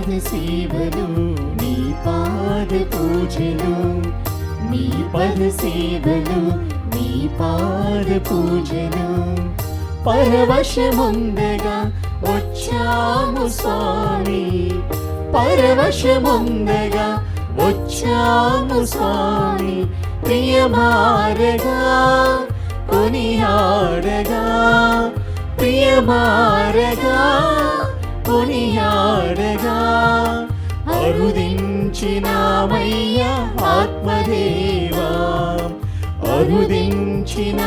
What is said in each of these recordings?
పద సేవలు నీ పాద పూజలు, నీ పద సేవలు నీ పాద పూజలు. పరవశముందగా వచ్చాము స్వామి, పరవశముందగా వచ్చాము స్వామి. ప్రియమారగా కొనియాడగా, ప్రియమారగా కొనియాడగా. అరుదించినామయ్యా ఆత్మదేవా, అరుదించినామయ్యా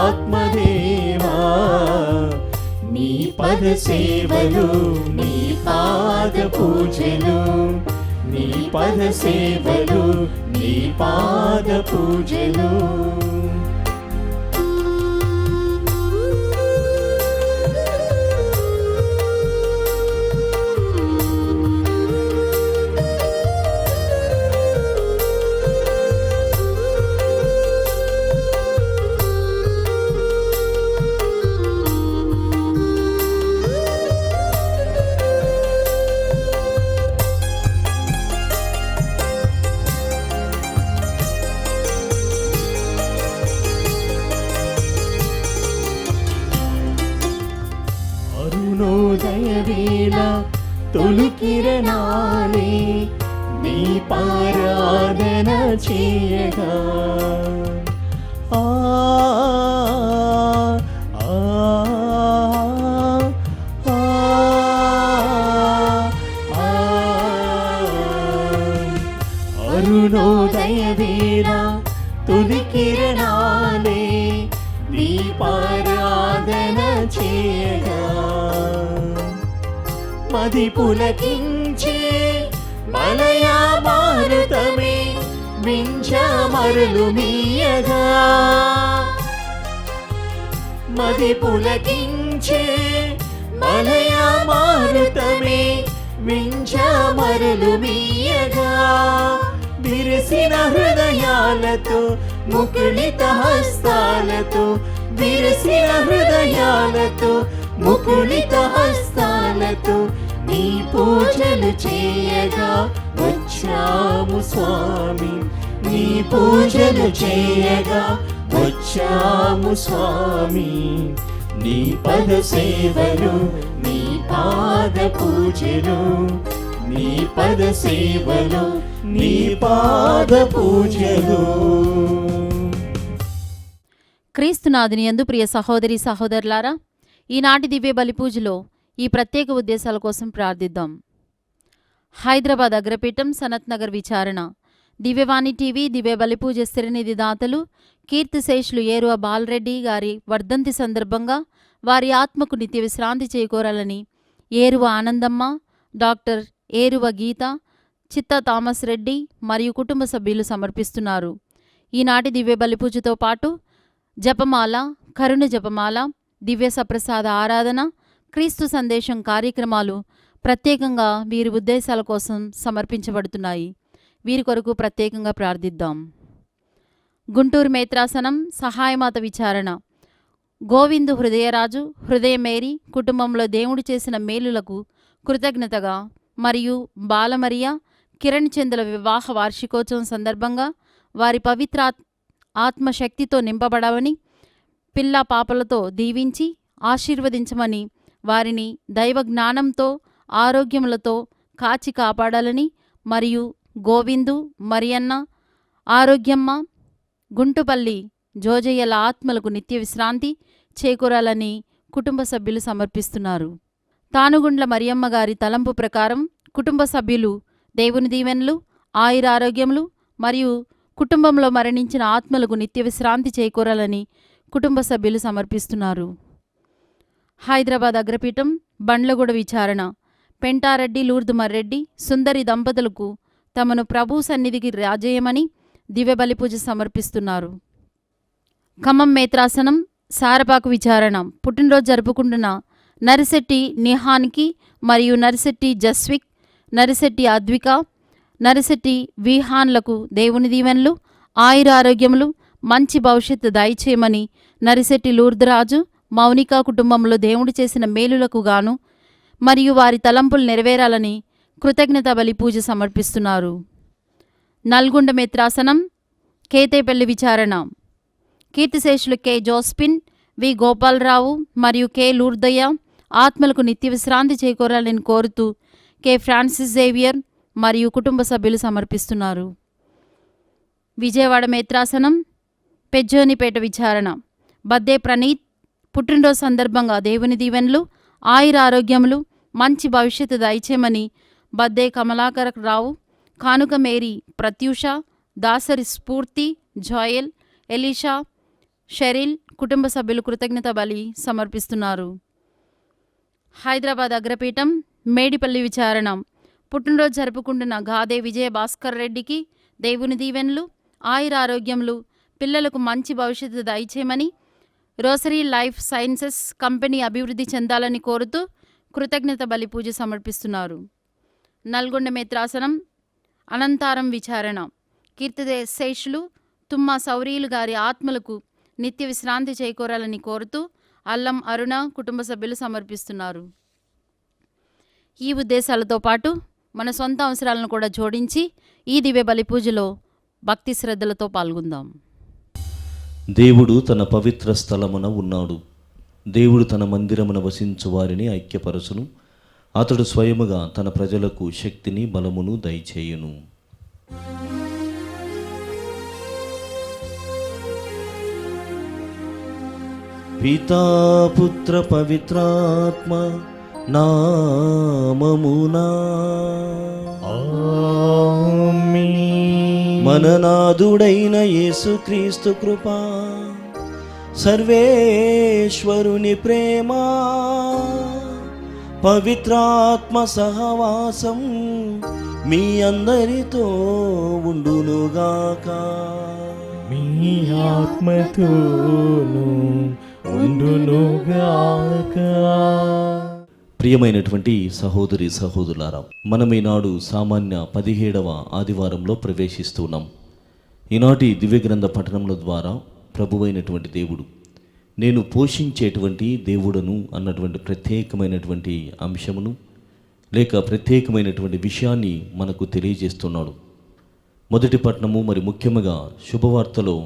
ఆత్మదేవా. నీ పద సేవలు నీ పాద పూజలు, నీ పద సేవలు నీ పాద పూజలు. అరుణోదయవేళ తొలి కిరణాలే నీ పారాధన చేయగా. ఆ ఆ అరుణోదయవేళ తొలి కిరణాలే నీ పారాధన చేయగా. మది పులకించే మలయా మారుతమే వింఛమరులు మీయగా. మది పులకించే మలయా మారుతమే వింఛమరులు మీయగా. విరిసిన హృదయాలతో ముకుళిత హస్తాలతో, విరిసిన హృదయాలతో ముకుళిత హస్తాలతో నీ పూజలు చేయగా వచ్చాము స్వామి, నీ పూజలు చేయగా వచ్చాము స్వామి. నీ పద సేవలు నీ పాద పూజలు, నీ పద సేవలు నీ పాద పూజలు. క్రీస్తునాథుని యందు ప్రియ సహోదరి సహోదరులారా, ఈనాటి దివ్య బలి పూజలో ఈ ప్రత్యేక ఉద్దేశాల కోసం ప్రార్థిద్దాం. హైదరాబాద్ అగ్రపీఠం సనత్ నగర్ విచారణ దివ్యవాణి టీవీ దివ్య బలిపూజ స్థిరనిధి దాతలు కీర్తిశేషులు ఏరువ బాలరెడ్డి గారి వర్ధంతి సందర్భంగా వారి ఆత్మకు నిత్య విశ్రాంతి చేకూరాలని ఏరువ ఆనందమ్మ, డాక్టర్ ఏరువ గీత, చిత్త థామస్ రెడ్డి మరియు కుటుంబ సభ్యులు సమర్పిస్తున్నారు. ఈనాటి దివ్య బలిపూజతో పాటు జపమాల, కరుణ జపమాల, దివ్య సప్రసాద ఆరాధన, క్రీస్తు సందేశం కార్యక్రమాలు ప్రత్యేకంగా వీరి ఉద్దేశాల కోసం సమర్పించబడుతున్నాయి. వీరి కొరకు ప్రత్యేకంగా ప్రార్థిద్దాం. గుంటూరు మేత్రాసనం సహాయమాత విచారణ గోవిందు హృదయరాజు, హృదయమేరి కుటుంబంలో దేవుడు చేసిన మేలులకు కృతజ్ఞతగా మరియు బాలమరియ, కిరణ్ చంద్ర వివాహ వార్షికోత్సవం సందర్భంగా వారి పవిత్ర ఆత్మశక్తితో నింపబడవని, పిల్ల పాపలతో దీవించి ఆశీర్వదించమని, వారిని దైవ జ్ఞానంతో ఆరోగ్యములతో కాచి కాపాడాలని మరియు గోవిందు, మరియన్న, ఆరోగ్యమ్మ, గుంటుపల్లి జోజయ్యల ఆత్మలకు నిత్య విశ్రాంతి చేకూరాలని కుటుంబ సభ్యులు సమర్పిస్తున్నారు. తానుగుండ్ల మరియమ్మ గారి తలంపు ప్రకారం కుటుంబ సభ్యులు దేవుని దీవెనలు, ఆయురారోగ్యములు మరియు కుటుంబంలో మరణించిన ఆత్మలకు నిత్య విశ్రాంతి చేకూరాలని కుటుంబ సభ్యులు సమర్పిస్తున్నారు. హైదరాబాద్ అగ్రపీఠం బండ్లగూడ విచారణ పెంటారెడ్డి, లూర్దు మర్రెడ్డి, సుందరి దంపతులకు తమను ప్రభు సన్నిధికి రాజేయమని దివ్య బలిపూజ సమర్పిస్తున్నారు. ఖమ్మం మేత్రాసనం సారపాకు విచారణ పుట్టినరోజు జరుపుకుంటున్న నరిశెట్టి నిహాన్కి మరియు నరిశెట్టి జస్విక్, నరిశెట్టి అద్విక, నరిశెట్టి విహాన్లకు దేవుని దీవెనలు, ఆయురారోగ్యములు, మంచి భవిష్యత్తు దయచేయమని నరిశెట్టి లూర్దురాజు, మౌనిక కుటుంబంలో దేవుడు చేసిన మేలులకు గాను మరియు వారి తలంపులు నెరవేరాలని కృతజ్ఞత బలి పూజ సమర్పిస్తున్నారు. నల్గొండ మిత్రాసనం, కేతేపల్లి విచారణ. కీర్తిశేషులు కె జోస్పిన్, వి గోపాలరావు మరియు కె లూర్దయ్య ఆత్మలకు నిత్య విశ్రాంతి చేకూరాలని కోరుతూ కె ఫ్రాన్సిస్ జేవియర్ మరియు కుటుంబ సభ్యులు సమర్పిస్తున్నారు. విజయవాడ మిత్రాసనం, పెజ్జోనిపేట విచారణ. బద్దే ప్రణీత్ పుట్టినరోజు సందర్భంగా దేవుని దీవెనలు, ఆయుర ఆరోగ్యములు, మంచి భవిష్యత్తు దయచేయమని బద్దే కమలాకర్ రావు, కానుక మేరీ, ప్రత్యూష, దాసరి స్ఫూర్తి, జోయల్, ఎలీషా, షెరిల్ కుటుంబ సభ్యులు కృతజ్ఞత బలి సమర్పిస్తున్నారు. హైదరాబాద్ అగ్రపీఠం, మేడిపల్లి విచారణ. పుట్టినరోజు జరుపుకుంటున్న గాదే విజయ భాస్కర్ రెడ్డికి దేవుని దీవెనలు, ఆయుర ఆరోగ్యములు, పిల్లలకు మంచి భవిష్యత్తు దయచేయమని, రోసరీ లైఫ్ సైన్సెస్ కంపెనీ అభివృద్ధి చెందాలని కోరుతూ కృతజ్ఞత బలి పూజ సమర్పిస్తున్నారు. నల్గొండ మిత్రాసనం, అనంతారం విచారణ. కీర్తిశేషులు తుమ్మా సౌరీలు గారి ఆత్మలకు నిత్య విశ్రాంతి చేకూరాలని కోరుతూ అల్లం అరుణ కుటుంబ సభ్యులు సమర్పిస్తున్నారు. ఈ ఉద్దేశాలతో పాటు మన సొంత అవసరాలను కూడా జోడించి ఈ దివ్య బలి పూజలో భక్తి శ్రద్ధలతో పాల్గొందాం. దేవుడు తన పవిత్ర స్థలమున ఉన్నాడు. దేవుడు తన మందిరమున వసించు వారిని ఐక్యపరచును. అతడు స్వయముగా తన ప్రజలకు శక్తిని బలమును దయచేయును. పితా పుత్ర పవిత్రాత్మ నామమునా ఆమేన్. మననాథుడైన యేసుక్రీస్తు కృపా, సర్వేశ్వరుని ప్రేమ, పవిత్రాత్మ సహవాసం మీ అందరితో ఉండునుగాక. మీ ఆత్మతోను ఉండునుగాక. ప్రియమైనటువంటి సహోదరి సహోదరులారా, మనం ఈనాడు సామాన్య 17వ ఆదివారంలో ప్రవేశిస్తున్నాం. ఈనాటి దివ్యగ్రంథ పఠనముల ద్వారా ప్రభువైనటువంటి దేవుడు నేను పోషించేటువంటి దేవుడను అన్నటువంటి ప్రత్యేకమైనటువంటి అంశమును లేక ప్రత్యేకమైనటువంటి విషయాన్ని మనకు తెలియజేస్తున్నాడు. మొదటి పట్టణము మరి ముఖ్యంగా శుభవార్తలో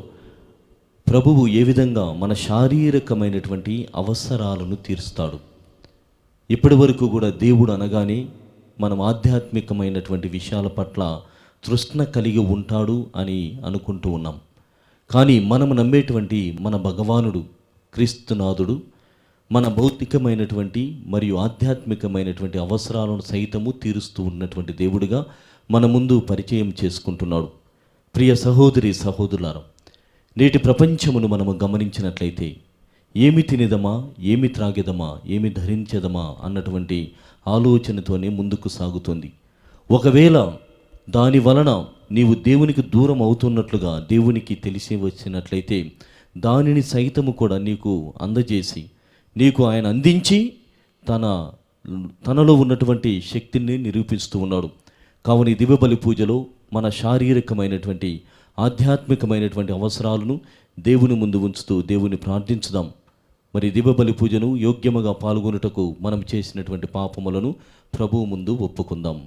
ప్రభువు ఏ విధంగా మన శారీరకమైనటువంటి అవసరాలను తీరుస్తాడు. ఇప్పటి వరకు కూడా దేవుడు అనగానే మనం ఆధ్యాత్మికమైనటువంటి విషయాల పట్ల తృష్ణ కలిగి ఉంటాడు అని అనుకుంటూ ఉన్నాం. కానీ మనము నమ్మేటువంటి మన భగవానుడు క్రీస్తునాథుడు మన భౌతికమైనటువంటి మరియు ఆధ్యాత్మికమైనటువంటి అవసరాలను సైతము తీరుస్తూ ఉన్నటువంటి దేవుడిగా మన ముందు పరిచయం చేసుకుంటున్నాడు. ప్రియ సహోదరి సహోదరులారా, నేటి ప్రపంచమును మనము గమనించినట్లయితే ఏమి తినేదమా, ఏమి త్రాగేదమా, ఏమి ధరించేదమా అన్నటువంటి ఆలోచనతోనే ముందుకు సాగుతుంది. ఒకవేళ దాని వలన నీవు దేవునికి దూరం అవుతున్నట్లుగా దేవునికి తెలిసి వచ్చినట్లయితే దానిని సైతము కూడా నీకు అందజేసి నీకు ఆయన అందించి తనలో ఉన్నటువంటి శక్తిని నిరూపిస్తూ ఉన్నాడు. కావున ఈ దివ్య బలి పూజలో మన శారీరకమైనటువంటి ఆధ్యాత్మికమైనటువంటి అవసరాలను దేవుని ముందు ఉంచుతూ దేవుని ప్రార్థించుదాం. మరి దివ్య బలి పూజను యోగ్యముగా పాల్గొనుటకు మనం చేసినటువంటి పాపములను ప్రభువు ముందు ఒప్పుకుందాం.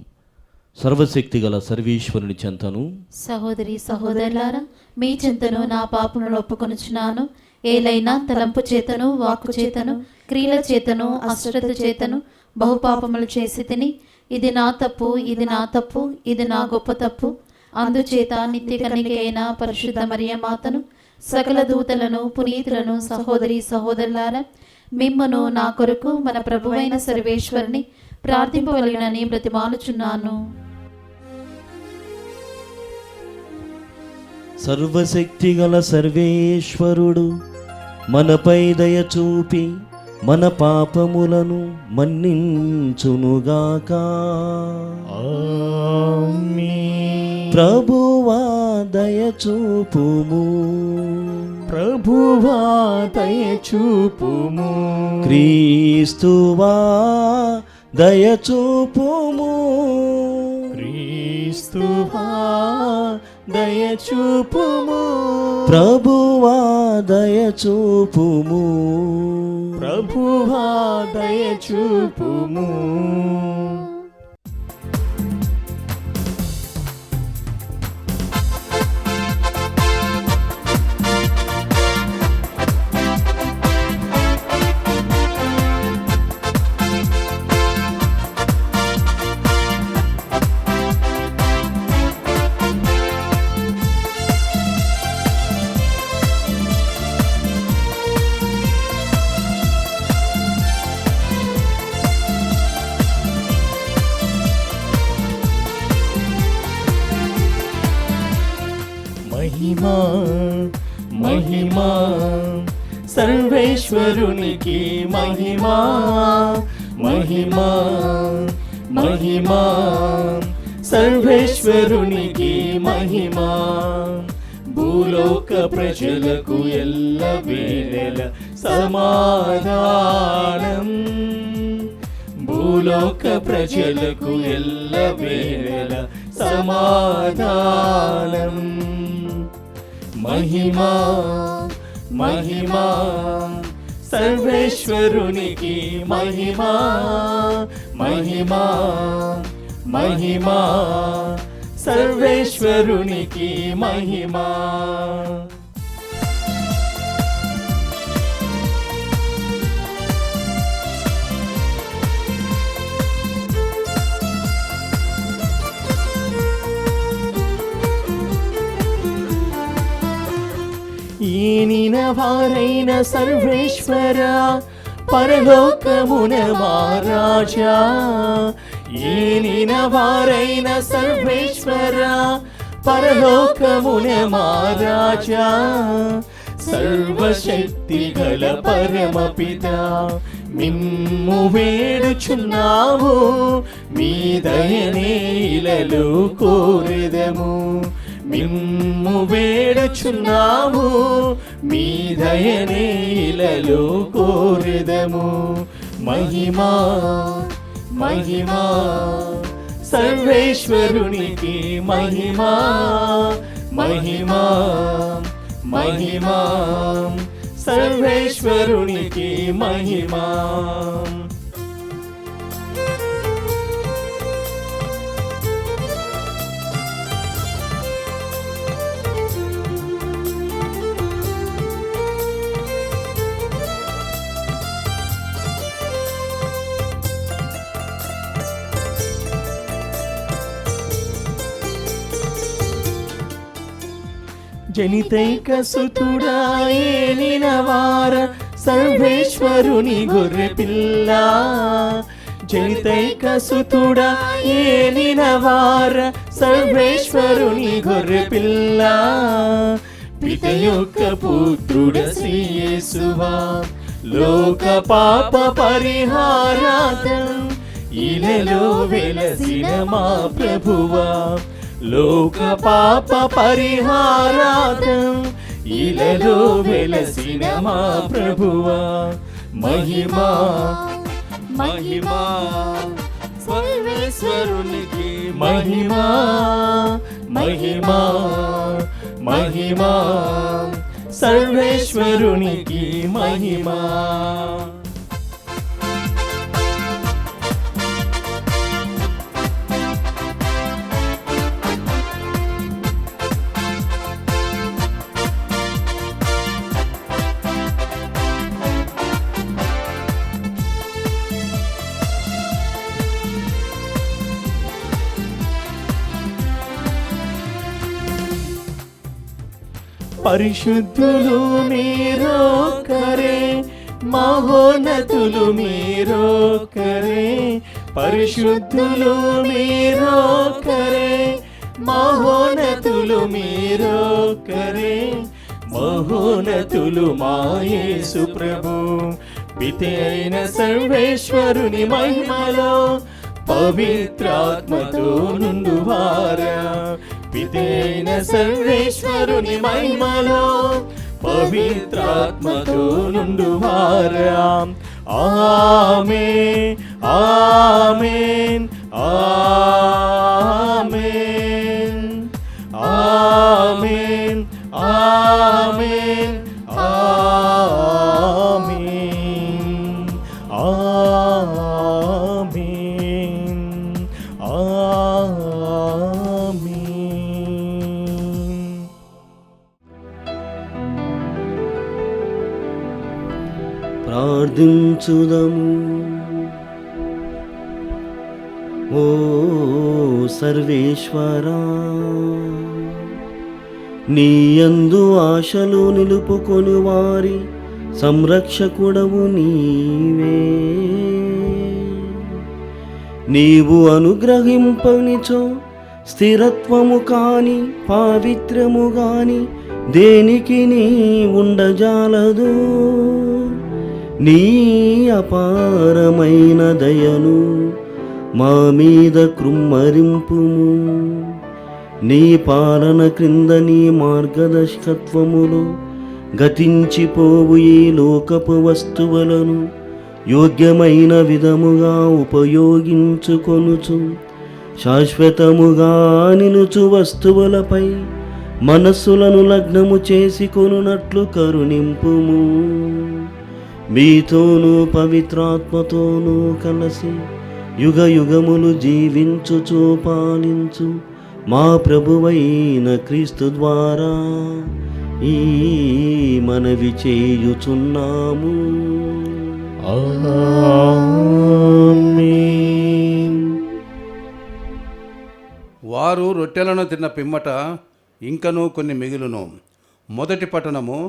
సర్వశక్తి గల సర్వేశ్వరుని చెంతను, సహోదరి సహోదరులారా, మీ చెంతను నా పాపములను ఒప్పుకొనుచున్నాను. ఏలైనా తలంపు చేతను, వాక్కు చేతను, క్రియల చేతను, అశ్రద్ధ చేతను బహుపాపములు చేసి తిని, ఇది నా తప్పు, ఇది నా తప్పు, ఇది నా గొప్ప తప్పు. అందుచేత నిత్య కన్యక అయిన పరిశుద్ధ మరియ మాతను, సకల దూతలను, పునీతులను, సహోదరి సహోదరులారా, మిమ్మను నా కొరకు మన ప్రభువైన సర్వేశ్వరుని ప్రార్థింపవలెనని బ్రతిమాలుచున్నాను. సర్వశక్తి గల సర్వేశ్వరుడు మనపై దయ చూపి మన పాపములను మన్నించునుగాక. ఆమేన్. ప్రభువా దయ చూపుము, ప్రభువా దయ చూపుము. క్రీస్తువా దయ చూపుము, క్రీస్తువా దయ చూపుము. ప్రభువా దయ చూపుము, ప్రభువా దయ చూపుము. మహిమా మహిమా సర్వేశ్వరునికి మహిమా, మహిమా మహిమా సర్వేశ్వరునికి మహిమా. భూలోక ప్రజలకు ఎల్ల వేళల సమాధానం, భూలోక ప్రజలకు ఎల్ల వేళల సమాధానం. మహిమా మహిమా సర్వేశ్వరునికి మహిమా, మహిమా మహిమా సర్వేశ్వరునికి మహిమా. ఈనిన వారైన సర్వేశ్వర పరలోకమున మహారాజా, ఈనిన వారైన సర్వేశ్వర పరలోకమున మహారాజా. సర్వశక్తి గల పరమపిత మిమ్ము వేడుచున్నాము, మీ దయనే ఇలలో కోరెదము. మిమ్ము వేడుచున్నాము, మీ దయనే ఇలలో కోరెదము. మహిమా మహిమా సర్వేశ్వరునికి మహిమా, మహిమా మహిమా సర్వేశ్వరునికి మహిమా. జనితైక సుతుడా ఏలిన వార సర్వేశ్వరుని గొర్రె పిల్ల, జనితైక సుతుడా ఏలిన వార సర్వేశ్వరుని గొర్రె పిల్ల. పిత యొక్క పుత్రుడ శ్రీ యేసువా, లోక పాప పరిహారార్థం ఇలలో వెలసిన మా ప్రభువా. లోక పాప పరిహారార్థం ఇలలో వెలసిన మా ప్రభువా. మహిమా మహిమా సర్వేశ్వరునికి మహిమా, మహిమా మహిమా సర్వేశ్వరునికి మహిమా. పరిశుద్ధులు మీరొక్కరే, మహోన్నతులు మీరొక్కరే. పరిశుద్ధులు మీరొక్కరే, మహోన్నతులు మీరొక్కరే. మహోన్నతులు మా యేసు ప్రభు, పితే అయిన సర్వేశ్వరుని మహిమలో పవిత్రాత్మతో నుండువారా. పితైన సర్వేశ్వరుని మహిమలో పవిత్రాత్మతో నుండువారా. ఆమేన్ ఆమేన్ ఆమేన్ ఆమేన్ ఆమేన్ ప్రార్థించుదము. ఓ సర్వేశ్వరా, నీయందు ఆశలు నిలుపుకొని వారి సంరక్షకుడవు నీవే. నీవు అనుగ్రహింపనిచో స్థిరత్వము కాని పావిత్ర్యము గాని దేనికి నీ ఉండజాలదు. నీ అపారమైన దయను మా మీద కృమ్మరింపుము. నీ పాలన క్రింద నీ మార్గదర్శకత్వములో గతించిపోవు ఈ లోకపు వస్తువులను యోగ్యమైన విధముగా ఉపయోగించుకొనుచు శాశ్వతముగా నిలుచు వస్తువులపై మనస్సులను లగ్నము చేసుకొనున్నట్లు కరుణింపుము. మీతోనూ పవిత్రాత్మతోనూ కలిసి యుగ యుగములు జీవించుచు పాలించు మా ప్రభువైన క్రీస్తు ద్వారా ఈ మనవి చేయుచున్నాము. ఆమేన్. వారు రొట్టెలను తిన్న పిమ్మట ఇంకనూ కొన్ని మిగులును. మొదటి పట్టణము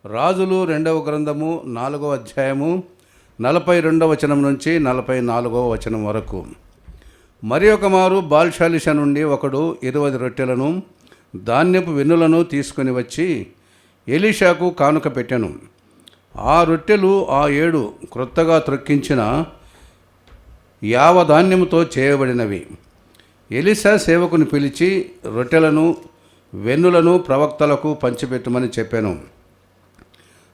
రాజులు 2వ గ్రంథము 4వ అధ్యాయము 42వ వచనం నుంచి 44వ వచనం వరకు. మరి ఒక మారు బాల్షాలిష నుండి ఒకడు 20 రొట్టెలను ధాన్యపు వెన్నులను తీసుకొని వచ్చి ఎలీషాకు కానుక పెట్టెను. ఆ రొట్టెలు ఆ 7 క్రొత్తగా త్రొక్కించిన యావధాన్యముతో చేయబడినవి. ఎలీషా సేవకుని పిలిచి రొట్టెలను వెన్నులను ప్రవక్తలకు పంచిపెట్టమని చెప్పాను.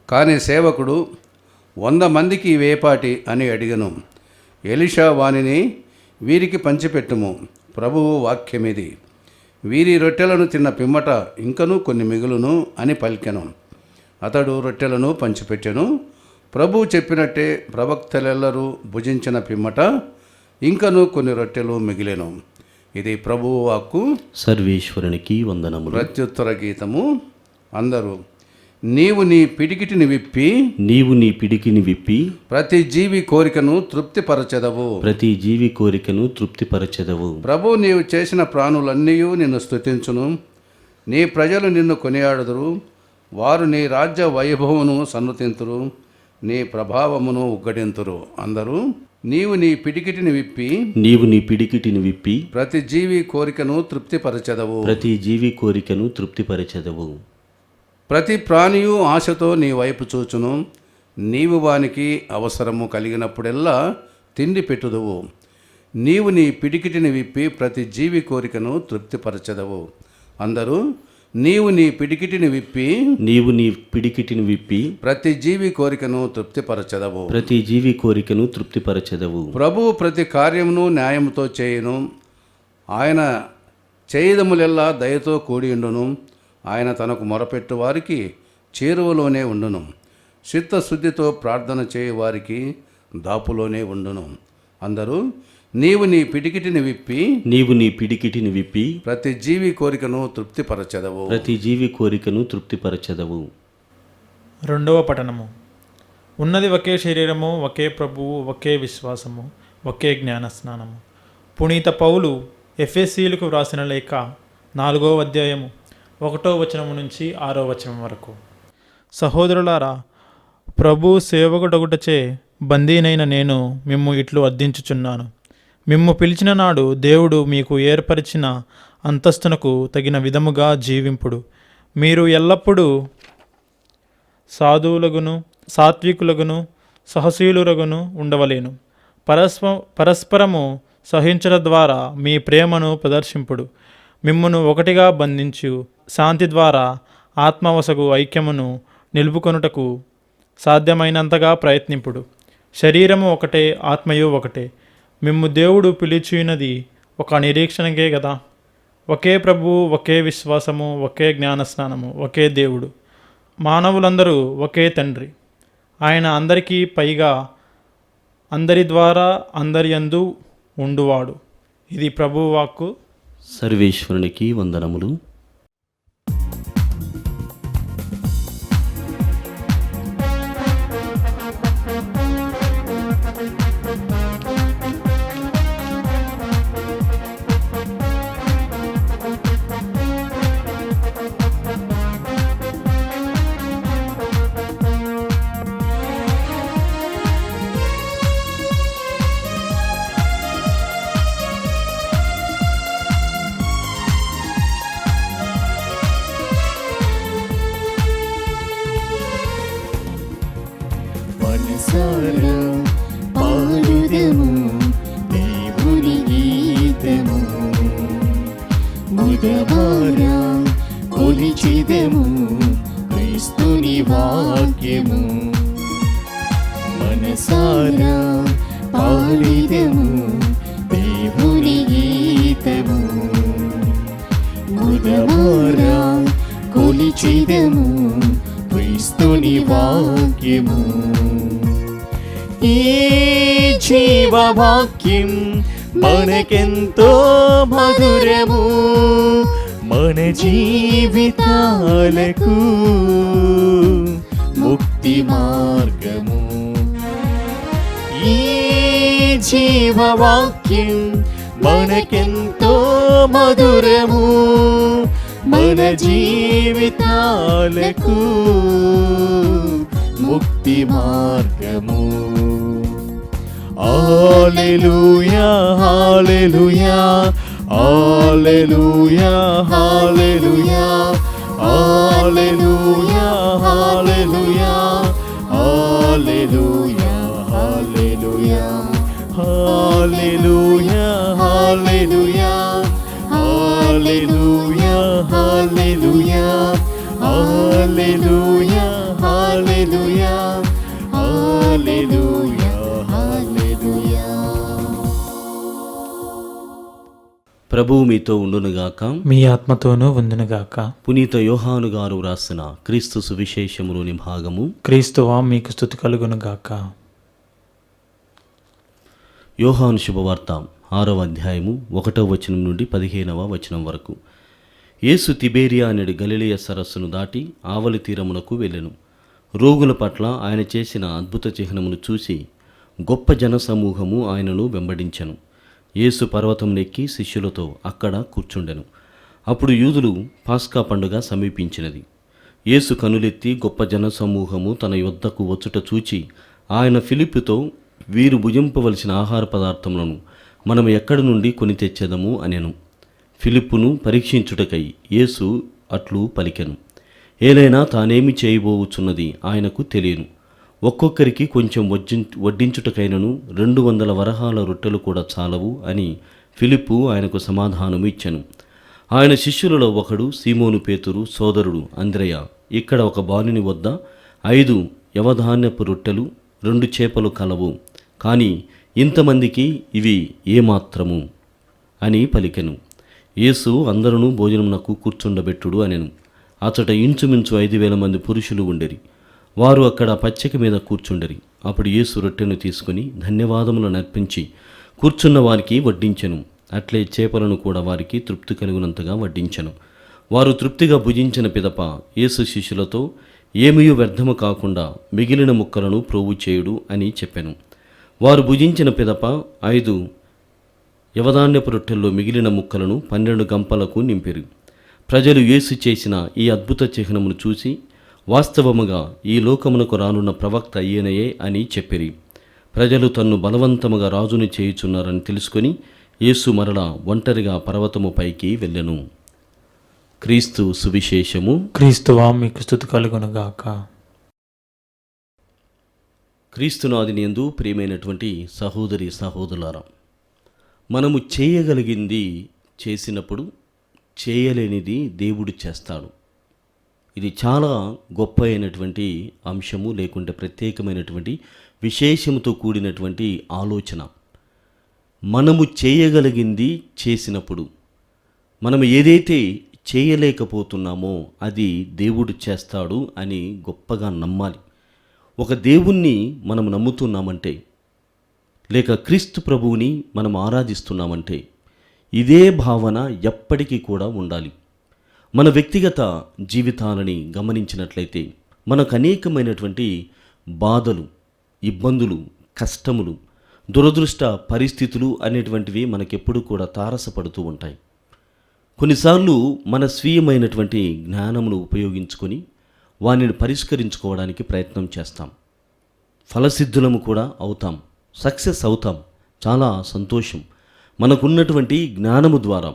కానీ సేవకుడు 100 మందికి వేపాటి అని అడిగను. ఎలీషా వానిని వీరికి పంచిపెట్టుము, ప్రభువు వాక్యమిది. వీరి రొట్టెలను తిన్న పిమ్మట ఇంకనూ కొన్ని మిగులును అని పలికెను. అతడు రొట్టెలను పంచిపెట్టెను. ప్రభువు చెప్పినట్టే ప్రవక్తలెల్లరూ భుజించిన పిమ్మట ఇంకనూ కొన్ని రొట్టెలు మిగిలెను. ఇది ప్రభువు వాక్కు. సర్వేశ్వరునికి వందనములు. ప్రత్యుత్తర గీతము. అందరూ నీవు నీ పిడికిటిని విప్పి నీవు నీ పిడికిని విప్పి ప్రతి జీవి కోరికను తృప్తిపరచెదవు. ప్రతి జీవి కోరికను తృప్తిపరచెదవు. ప్రభు నీవు చేసిన ప్రాణులన్నీ నిన్ను స్తుతించును. నీ ప్రజలు నిన్ను కొనియాడుదురు. వారు నీ రాజ్య వైభవమును సన్నుతింతురు, నీ ప్రభావమును ఉగ్గడింతురు. అందరూ నీవు నీ పిడికిటిని విప్పి నీవు నీ పిడికిటిని విప్పి ప్రతి జీవి కోరికను తృప్తిపరచెదవు. ప్రతి జీవి కోరికను తృప్తిపరచెదవు. ప్రతి ప్రాణియు ఆశతో నీ వైపు చూచును. నీవు వానికి అవసరము కలిగినప్పుడెల్లా తిండి పెట్టుదువు. నీవు నీ పిడికిటిని విప్పి ప్రతి జీవి కోరికను తృప్తిపరచెదవు. అందరూ నీవు నీ పిడికిటిని విప్పి నీవు నీ పిడికిటిని విప్పి ప్రతి జీవి కోరికను తృప్తిపరచెదవు. ప్రతి జీవి కోరికను తృప్తిపరచెదవు. ప్రభువు ప్రతి కార్యమును న్యాయముతో చేయును. ఆయన చేయదములెల్లా దయతో కూడియుండును. ఆయన తనకు మొరపెట్టు వారికి చేరువలోనే ఉండును. చిత్తశుద్ధితో ప్రార్థన చేయు వారికి దాపులోనే ఉండును. అందరూ నీవు నీ పిడికిటిని విప్పి నీవు నీ పిడికిటిని విప్పి ప్రతి జీవి కోరికను తృప్తిపరచెదవు. ప్రతి జీవి కోరికను తృప్తిపరచెదవు. 2వ పఠనము. ఉన్నది ఒకే శరీరము, ఒకే ప్రభువు, ఒకే విశ్వాసము, ఒకే జ్ఞానస్నానము. పునీత పౌలు ఎఫెసీయులకు వ్రాసిన లేఖ 4వ అధ్యాయము 1వ వచనము నుంచి 6వ వచనం వరకు. సహోదరులారా, ప్రభు సేవకుడగుటచే బందీనైన నేను మిమ్ము ఇట్లు అర్థించుచున్నాను. మిమ్ము పిలిచిన నాడు దేవుడు మీకు ఏర్పరిచిన అంతస్తునకు తగిన విధముగా జీవింపుడు. మీరు ఎల్లప్పుడూ సాధువులగును సాత్వికులగును సహశీలురగును ఉండవలేను. పరస్పరము సహించడం ద్వారా మీ ప్రేమను ప్రదర్శింపుడు. మిమ్మును ఒకటిగా బంధించు శాంతి ద్వారా ఆత్మవశకు ఐక్యమును నిలుపుకొనుటకు సాధ్యమైనంతగా ప్రయత్నింపుడు. శరీరము ఒకటే, ఆత్మయు ఒకటే. మిమ్ము దేవుడు పిలిచినది ఒక నిరీక్షణకే కదా. ఒకే ప్రభువు, ఒకే విశ్వాసము, ఒకే జ్ఞానస్నానము, ఒకే దేవుడు. మానవులందరూ ఒకే తండ్రి. ఆయన అందరికీ పైగా అందరి ద్వారా అందరి యందు ఉండువాడు. ఇది ప్రభువు వాక్కు. సర్వేశ్వరునికి వందనములు. మనసారా పాడుదము దేవుని గీతము, ముదమారా కొలిచెదము క్రీస్తుని వాక్యము. మనసారా పాడుదము దేవుని గీతము, ముదమారా కొలిచెదము క్రీస్తుని వాక్యము. ఈ జీవవాక్యం మనకెంతో మధురము, మన జీవితాలకు ముక్తి మార్గము. ఈ జీవవాక్యం మనకెంతో మధురము, మన జీవితాలకు ముక్తి మార్గము. హల్లెలూయా హల్లెలూయా హల్లెలూయా హల్లెలూయా హల్లెలూయా హల్లెలూయా హల్లెలూయా హల్లెలూయా హల్లెలూయా హల్లెలూయా హల్లెలూయా హల్లెలూయా హల్లెలూయా హల్లెలూయా హల్లెలూయా హల్లెలూయా. ప్రభువు మీతో ఉండునుగాక. మీ ఆత్మతోనూ ఉందునుగాక. పునీత యోహాను గారు వ్రాసిన క్రీస్తు సువిశేషములోని భాగము. క్రీస్తువా మీకు స్తుతి కలుగునుగాక. యోహాను శుభవార్త 6వ అధ్యాయము 1వ వచనం నుండి 15వ వచనం వరకు. యేసు తిబేరియా అనెడు గలిలయ సరస్సును దాటి ఆవలి తీరమునకు వెళ్ళెను. రోగుల పట్ల ఆయన చేసిన అద్భుత చిహ్నమును చూసి గొప్ప జనసమూహము ఆయనను వెంబడించెను. యేసు పర్వతం నెక్కి శిష్యులతో అక్కడ కూర్చుండెను. అప్పుడు యూదులు పాస్కా పండుగ సమీపించినది. యేసు కనులెత్తి గొప్ప జనసమూహము తన యొద్దకు వచ్చుట చూచి ఆయన ఫిలిప్పుతో, వీరు భుజింపవలసిన ఆహార పదార్థములను మనం ఎక్కడి నుండి కొని తెచ్చేదము అనెను. ఫిలిప్పును పరీక్షించుటకై యేసు అట్లు పలికెను. ఏలైనా తానేమి చేయబోవుచున్నది ఆయనకు తెలియను. ఒక్కొక్కరికి కొంచెం వడ్డించుటకైనను 200 వరహాల రొట్టెలు కూడా చాలవు అని ఫిలిప్పు ఆయనకు సమాధానము ఇచ్చెను. ఆయన శిష్యులలో ఒకడు సీమోను పేతురు సోదరుడు అంద్రెయ ఇక్కడ ఒక బాలుని వద్ద 5 యవధాన్యపు రొట్టెలు 2 చేపలు కలవు, కానీ ఇంతమందికి ఇవి ఏమాత్రము అని పలికెను. యేసు అందరూ భోజనమునకు కూర్చుండబెట్టుడు అనెను. అచట ఇంచుమించు 5,000 మంది పురుషులు ఉండెరి. వారు అక్కడ పచ్చిక మీద కూర్చుండరి. అప్పుడు యేసు రొట్టెను తీసుకుని ధన్యవాదములను అర్పించి కూర్చున్న వారికి వడ్డించెను. అట్లే చేపలను కూడా వారికి తృప్తి కలుగునంతగా వడ్డించెను. వారు తృప్తిగా భుజించిన పిదప యేసు శిష్యులతో, ఏమీ వ్యర్థము కాకుండా మిగిలిన ముక్కలను ప్రోవు చేయుడు అని చెప్పెను. వారు భుజించిన పిదప 5 యవధాన్యపు రొట్టెల్లో మిగిలిన ముక్కలను 12 గంపలకు నింపిరి. ప్రజలు యేసు చేసిన ఈ అద్భుత చిహ్నమును చూసి, వాస్తవముగా ఈ లోకమునకు రానున్న ప్రవక్త ఈయనయే అని చెప్పిరి. ప్రజలు తన్ను బలవంతముగా రాజుని చేయుచున్నారని తెలుసుకొని యేసు మరలా ఒంటరిగా పర్వతము పైకి వెళ్ళెను. క్రీస్తు సువిశేషము. క్రీస్తువా మీకు స్తుతి కలుగునుగాక. క్రీస్తునాదినియందు ప్రియమైనటువంటి సహోదరి సహోదరులారా, మనము చేయగలిగింది చేసినప్పుడు చేయలేనిది దేవుడు చేస్తాడు. ఇది చాలా గొప్ప అయినటువంటి అంశము, లేకుంటే ప్రత్యేకమైనటువంటి విశేషముతో కూడినటువంటి ఆలోచన. మనము చేయగలిగింది చేసినప్పుడు, మనము ఏదైతే చేయలేకపోతున్నామో అది దేవుడు చేస్తాడు అని గొప్పగా నమ్మాలి. ఒక దేవుణ్ణి మనం నమ్ముతున్నామంటే, లేక క్రీస్తు ప్రభువుని మనం ఆరాధిస్తున్నామంటే ఇదే భావన ఎప్పటికీ కూడా ఉండాలి. మన వ్యక్తిగత జీవితాలని గమనించినట్లయితే మనకు అనేకమైనటువంటి బాధలు, ఇబ్బందులు, కష్టములు, దురదృష్ట పరిస్థితులు అనేటువంటివి మనకెప్పుడు కూడా తారసపడుతూ ఉంటాయి. కొన్నిసార్లు మన స్వీయమైనటువంటి జ్ఞానమును ఉపయోగించుకొని వానిని పరిష్కరించుకోవడానికి ప్రయత్నం చేస్తాం. ఫలసిద్ధులము కూడా అవుతాం, సక్సెస్ అవుతాం. చాలా సంతోషం. మనకున్నటువంటి జ్ఞానము ద్వారా,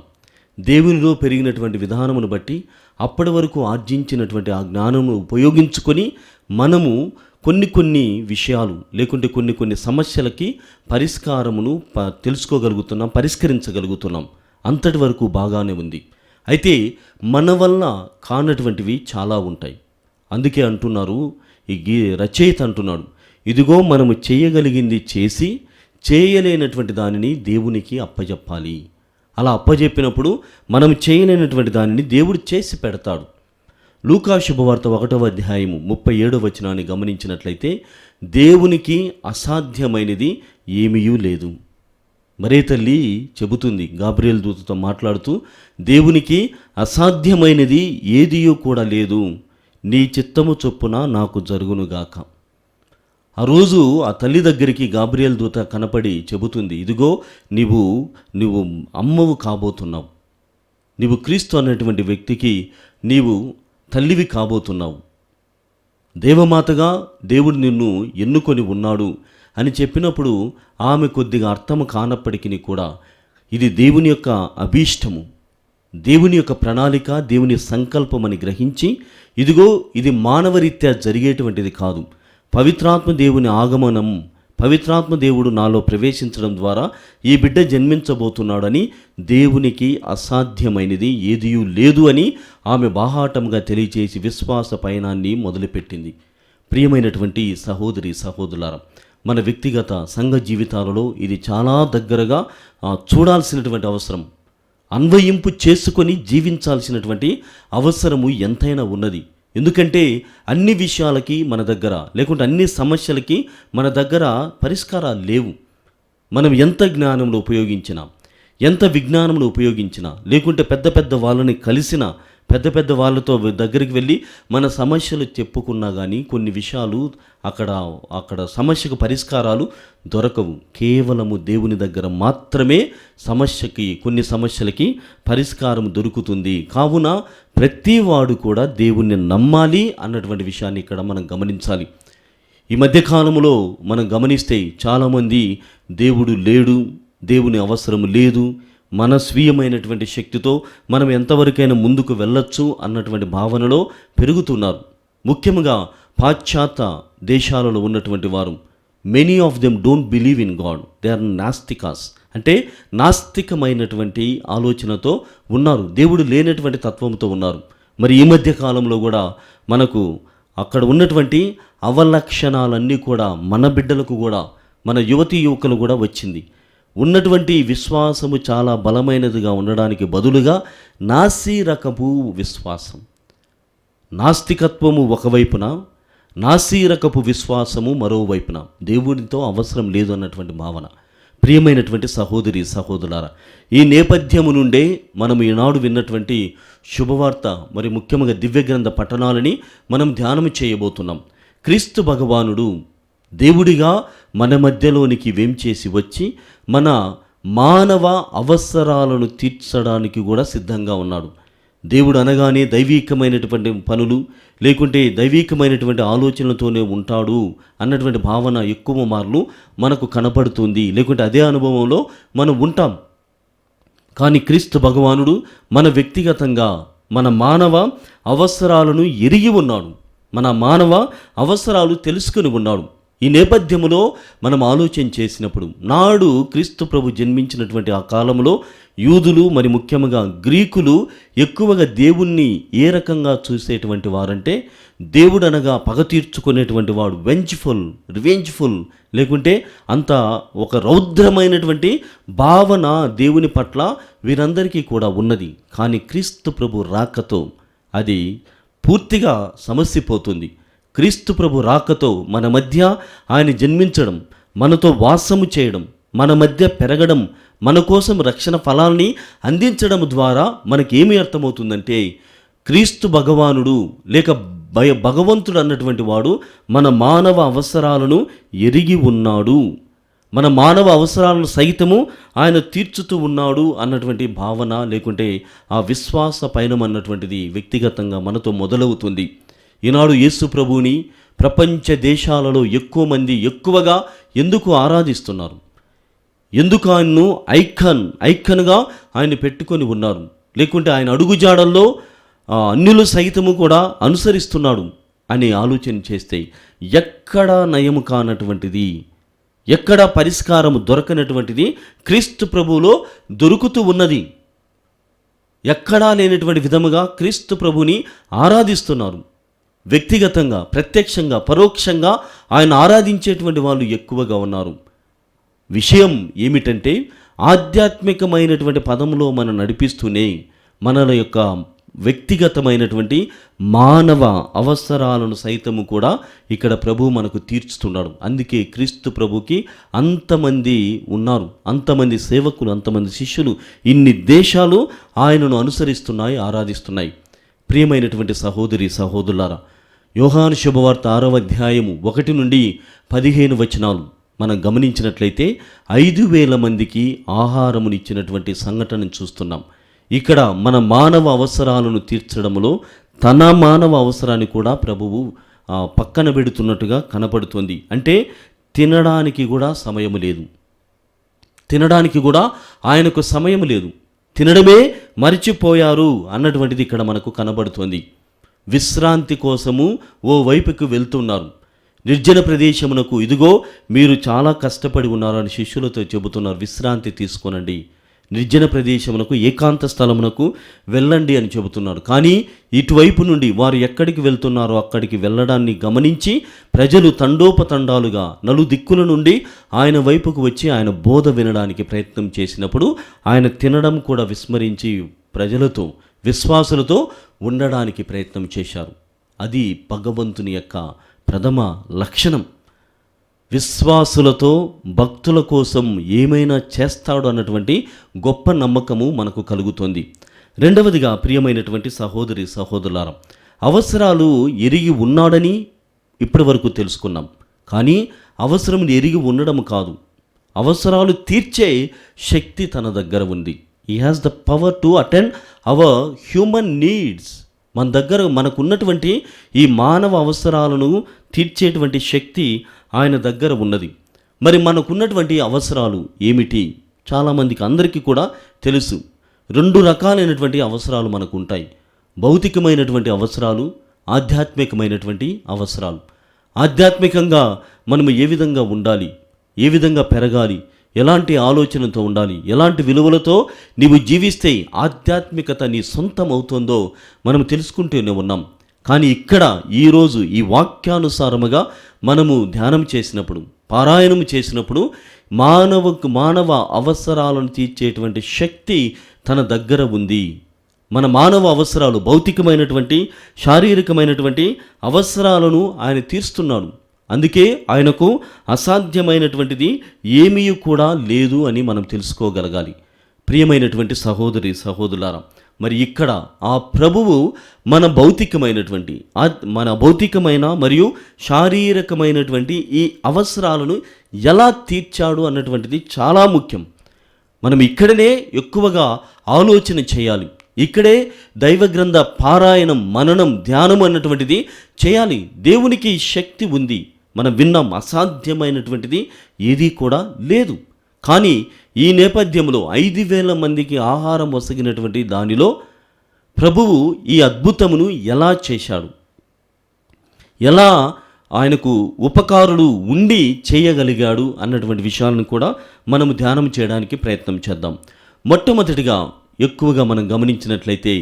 దేవునిలో పెరిగినటువంటి విధానమును బట్టి అప్పటి వరకు ఆర్జించినటువంటి ఆ జ్ఞానమును ఉపయోగించుకొని మనము కొన్ని విషయాలు లేకుంటే కొన్ని సమస్యలకి పరిష్కారమును తెలుసుకోగలుగుతున్నాం, పరిష్కరించగలుగుతున్నాం. అంతటి వరకు బాగానే ఉంది. అయితే మన వల్ల కానటువంటివి చాలా ఉంటాయి. అందుకే అంటున్నారు, ఈ రచయిత అంటున్నాడు, ఇదిగో మనము చేయగలిగింది చేసి చేయలేనటువంటి దానిని దేవునికి అప్పజెప్పాలి. అలా అప్పజెప్పినప్పుడు మనం చేయలేనటువంటి దానిని దేవుడు చేసి పెడతాడు. లూకా శుభవార్త 1వ అధ్యాయము 37వ వచనాన్ని గమనించినట్లయితే, దేవునికి అసాధ్యమైనది ఏమీయూ లేదు. మరే తల్లి చెబుతుంది గాబ్రియేలు దూతతో మాట్లాడుతూ, దేవునికి అసాధ్యమైనది ఏదియో కూడా లేదు, నీ చిత్తము చొప్పున నాకు జరుగునుగాక. ఆ రోజు ఆ తల్లి దగ్గరికి గాబ్రియేలు దూత కనపడి చెబుతుంది, ఇదిగో నువ్వు అమ్మవు కాబోతున్నావు, నీవు క్రీస్తు అనేటువంటి వ్యక్తికి నీవు తల్లివి కాబోతున్నావు, దేవమాతగా దేవుడు నిన్ను ఎన్నుకొని ఉన్నాడు అని చెప్పినప్పుడు ఆమె కొద్దిగా అర్థం కానప్పటికీ కూడా ఇది దేవుని యొక్క అభీష్టము, దేవుని యొక్క ప్రణాళిక, దేవుని సంకల్పం అని గ్రహించి, ఇదిగో ఇది మానవరీత్యా జరిగేటువంటిది కాదు, పవిత్రాత్మ దేవుని ఆగమనం, పవిత్రాత్మ దేవుడు నాలో ప్రవేశించడం ద్వారా ఈ బిడ్డ జన్మించబోతున్నాడని, దేవునికి అసాధ్యమైనది ఏదియూ లేదు అని ఆమె బాహాటంగా తెలియచేసి విశ్వాస పయనాన్ని మొదలుపెట్టింది. ప్రియమైనటువంటి సహోదరి సహోదరులారా, మన వ్యక్తిగత సంఘ జీవితాలలో ఇది చాలా దగ్గరగా చూడాల్సినటువంటి అవసరం, అన్వయింపు చేసుకొని జీవించాల్సినటువంటి అవసరము ఎంతైనా ఉన్నది. ఎందుకంటే అన్ని విషయాలకి మన దగ్గర, లేకుంటే అన్ని సమస్యలకి మన దగ్గర పరిష్కారాలు లేవు. మనం ఎంత జ్ఞానంలో ఉపయోగించినా, ఎంత విజ్ఞానంలో ఉపయోగించినా, లేకుంటే పెద్ద వాళ్ళని కలిసినా, పెద్ద వాళ్ళతో దగ్గరికి వెళ్ళి మన సమస్యలు చెప్పుకున్నా కానీ కొన్ని విషయాలు అక్కడ సమస్యకు పరిష్కారాలు దొరకవు. కేవలము దేవుని దగ్గర మాత్రమే కొన్ని సమస్యలకి పరిష్కారం దొరుకుతుంది. కావున ప్రతివాడు కూడా దేవుణ్ణి నమ్మాలి అన్నటువంటి విషయాన్ని ఇక్కడ మనం గమనించాలి. ఈ మధ్యకాలంలో మనం గమనిస్తే చాలామంది దేవుడు లేడు, దేవుని అవసరం లేదు, మన స్వీయమైనటువంటి శక్తితో మనం ఎంతవరకైనా ముందుకు వెళ్ళొచ్చు అన్నటువంటి భావనలో పెరుగుతున్నారు. ముఖ్యంగా పాశ్చాత్య దేశాలలో ఉన్నటువంటి వారు, many of them don't believe in God, they are నాస్తికాస్, అంటే నాస్తికమైనటువంటి ఆలోచనతో ఉన్నారు, దేవుడు లేనటువంటి తత్వంతో ఉన్నారు. మరి ఈ మధ్య కాలంలో కూడా మనకు అక్కడ ఉన్నటువంటి అవలక్షణాలన్నీ కూడా మన బిడ్డలకు కూడా, మన యువకులు కూడా వచ్చింది. ఉన్నటువంటి విశ్వాసము చాలా బలమైనదిగా ఉండడానికి బదులుగా నాసిరకపు విశ్వాసం, నాస్తికత్వము ఒకవైపున, నాసిరకపు విశ్వాసము మరోవైపున, దేవునితో అవసరం లేదు అన్నటువంటి భావన. ప్రియమైనటువంటి సహోదరి సహోదరులారా, ఈ నేపథ్యము నుండే మనం ఈనాడు విన్నటువంటి శుభవార్త, మరి ముఖ్యంగా దివ్యగ్రంథ పఠనాలని మనం ధ్యానం చేయబోతున్నాం. క్రీస్తు భగవానుడు దేవుడిగా మన మధ్యలోనికి వేంచేసి వచ్చి మన మానవ అవసరాలను తీర్చడానికి కూడా సిద్ధంగా ఉన్నాడు. దేవుడు అనగానే దైవీకమైనటువంటి పనులు, లేకుంటే దైవీకమైనటువంటి ఆలోచనలతోనే ఉంటాడు అన్నటువంటి భావన ఎక్కువ మార్లు మనకు కనపడుతుంది, లేకుంటే అదే అనుభవంలో మనం ఉంటాం. కానీ క్రీస్తు భగవానుడు మన వ్యక్తిగతంగా మన మానవ అవసరాలను ఎరిగి ఉన్నాడు, మన మానవ అవసరాలు తెలుసుకుని ఉన్నాడు. ఈ నేపథ్యంలో మనం ఆలోచన చేసినప్పుడు, నాడు క్రీస్తు ప్రభు జన్మించినటువంటి ఆ కాలంలో యూదులు, మరి ముఖ్యంగా గ్రీకులు ఎక్కువగా దేవుణ్ణి ఏ రకంగా చూసేటువంటి వారంటే, దేవుడు అనగా పగ తీర్చుకునేటువంటి వాడు, రివెంజ్ఫుల్, లేకుంటే అంత ఒక రౌద్రమైనటువంటి భావన దేవుని పట్ల వీరందరికీ కూడా ఉన్నది. కానీ క్రీస్తు ప్రభు రాకతో అది పూర్తిగా సమసిపోతుంది. క్రీస్తు ప్రభు రాకతో మన మధ్య ఆయన జన్మించడం, మనతో వాసము చేయడం, మన మధ్య పెరగడం, మన కోసం రక్షణ ఫలాల్ని అందించడం ద్వారా మనకేమి అర్థమవుతుందంటే, క్రీస్తు భగవానుడు లేక భగవంతుడు అన్నటువంటి వాడు మన మానవ అవసరాలను ఎరిగి ఉన్నాడు, మన మానవ అవసరాలను సైతము ఆయన తీర్చుతూ ఉన్నాడు అన్నటువంటి భావన, లేకుంటే ఆ విశ్వాస పయనం అన్నటువంటిది వ్యక్తిగతంగా మనతో మొదలవుతుంది. ఈనాడు యేసు ప్రభువుని ప్రపంచ దేశాలలో ఎక్కువ మంది ఎక్కువగా ఎందుకు ఆరాధిస్తున్నారు, ఎందుకు ఆయన్ను ఐకన్గా ఆయన పెట్టుకొని ఉన్నారు, లేకుంటే ఆయన అడుగుజాడల్లో అన్యులు సైతము కూడా అనుసరిస్తున్నాడు. అనే ఆలోచన చేస్తే ఎక్కడా నయము కానటువంటిది, ఎక్కడా పరిష్కారం దొరకనటువంటిది క్రీస్తు ప్రభువులో దొరుకుతూ ఉన్నది. ఎక్కడా లేనటువంటి విధముగా క్రీస్తు ప్రభుని ఆరాధిస్తున్నారు. వ్యక్తిగతంగా, ప్రత్యక్షంగా, పరోక్షంగా ఆయన ఆరాధించేటువంటి వాళ్ళు ఎక్కువగా ఉన్నారు. విషయం ఏమిటంటే ఆధ్యాత్మికమైనటువంటి పదంలో మనం నడిపిస్తూనే మన యొక్క వ్యక్తిగతమైనటువంటి మానవ అవసరాలను సైతము కూడా ఇక్కడ ప్రభు మనకు తీర్చుతున్నాడు. అందుకే క్రీస్తు ప్రభుకి అంతమంది ఉన్నారు, అంతమంది సేవకులు, అంతమంది శిష్యులు, ఇన్ని దేశాలు ఆయనను అనుసరిస్తున్నాయి, ఆరాధిస్తున్నాయి. ప్రియమైనటువంటి సహోదరి సహోదరులారా, యోహాను శుభవార్త 6వ అధ్యాయము 1 నుండి 15 వచనాలు మనం గమనించినట్లయితే 5,000 మందికి ఆహారమునిచ్చినటువంటి సంఘటనను చూస్తున్నాం. ఇక్కడ మన మానవ అవసరాలను తీర్చడంలో తన మానవ అవసరాన్ని కూడా ప్రభువు పక్కన పెడుతున్నట్టుగా కనపడుతుంది. అంటే తినడానికి కూడా సమయం లేదు, తినడానికి కూడా ఆయనకు సమయం లేదు, తినడమే మరిచిపోయారు అన్నటువంటిది ఇక్కడ మనకు కనబడుతుంది. విశ్రాంతి కోసము ఓ వైపుకు వెళ్తున్నారు. నిర్జన ప్రదేశమునకు, ఇదిగో మీరు చాలా కష్టపడి ఉన్నారని శిష్యులతో చెబుతున్నారు, విశ్రాంతి తీసుకోనండి, నిర్జన ప్రదేశమునకు, ఏకాంత స్థలమునకు వెళ్ళండి అని చెబుతున్నారు. కానీ ఇటువైపు నుండి వారు ఎక్కడికి వెళ్తున్నారో అక్కడికి వెళ్ళడాన్ని గమనించి ప్రజలు తండోపతండాలుగా నలుదిక్కుల నుండి ఆయన వైపుకు వచ్చి ఆయన బోధ వినడానికి ప్రయత్నం చేసినప్పుడు ఆయన తినడం కూడా విస్మరించి ప్రజలతో, విశ్వాసులతో ఉండడానికి ప్రయత్నం చేశారు. అది భగవంతుని యొక్క ప్రథమ లక్షణం. విశ్వాసులతో, భక్తుల కోసం ఏమైనా చేస్తాడు అన్నటువంటి గొప్ప నమ్మకము మనకు కలుగుతుంది. రెండవదిగా ప్రియమైనటువంటి సహోదరి సహోదరులారా, అవసరాలు ఎరిగి ఉన్నాడని ఇప్పటి వరకు తెలుసుకున్నాం. కానీ అవసరం ఎరిగి ఉండడం కాదు, అవసరాలు తీర్చే శక్తి తన దగ్గర ఉంది. He has the power to attend our human needs. మన దగ్గర మనకున్నటువంటి ఈ మానవ అవసరాలను తీర్చేటువంటి శక్తి ఆయన దగ్గర ఉన్నది. మరి మనకున్నటువంటి అవసరాలు ఏమిటి? చాలామందికి, అందరికీ కూడా తెలుసు. 2 రకాలైనటువంటి అవసరాలు మనకు ఉంటాయి. భౌతికమైనటువంటి అవసరాలు, ఆధ్యాత్మికమైనటువంటి అవసరాలు. ఆధ్యాత్మికంగా మనము ఏ విధంగా ఉండాలి, ఏ విధంగా పెరగాలి, ఎలాంటి ఆలోచనతో ఉండాలి, ఎలాంటి విలువలతో నీవు జీవిస్తే ఆధ్యాత్మికత నీ సొంతం అవుతుందో మనం తెలుసుకుంటూనే ఉన్నాం. కానీ ఇక్కడ ఈరోజు ఈ వాక్యానుసారముగా మనము ధ్యానం చేసినప్పుడు, పారాయణం చేసినప్పుడు మానవ అవసరాలను తీర్చేటువంటి శక్తి తన దగ్గర ఉంది. మన మానవ అవసరాలు, భౌతికమైనటువంటి, శారీరకమైనటువంటి అవసరాలను ఆయన తీరుస్తున్నాడు. అందుకే ఆయనకు అసాధ్యమైనటువంటిది ఏమీ కూడా లేదు అని మనం తెలుసుకోగలగాలి. ప్రియమైనటువంటి సహోదరి సహోదరులారా, మరి ఇక్కడ ఆ ప్రభువు మన భౌతికమైన మరియు శారీరకమైనటువంటి ఈ అవసరాలను ఎలా తీర్చాడు అన్నటువంటిది చాలా ముఖ్యం. మనం ఇక్కడనే ఎక్కువగా ఆలోచన చేయాలి. ఇక్కడే దైవగ్రంథ పారాయణం, మననం, ధ్యానం అన్నటువంటిది చేయాలి. దేవునికి శక్తి ఉంది. మనం విన్నాం, అసాధ్యమైనటువంటిది ఏదీ కూడా లేదు. కానీ ఈ నేపథ్యంలో 5,000 మందికి ఆహారం వసగినటువంటి దానిలో ప్రభువు ఈ అద్భుతమును ఎలా చేశాడు, ఎలా ఆయనకు ఉపకారుడు ఉండి చేయగలిగాడు అన్నటువంటి విషయాలను కూడా మనము ధ్యానం చేయడానికి ప్రయత్నం చేద్దాం. మొట్టమొదటిగా ఎక్కువగా మనం గమనించినట్లయితే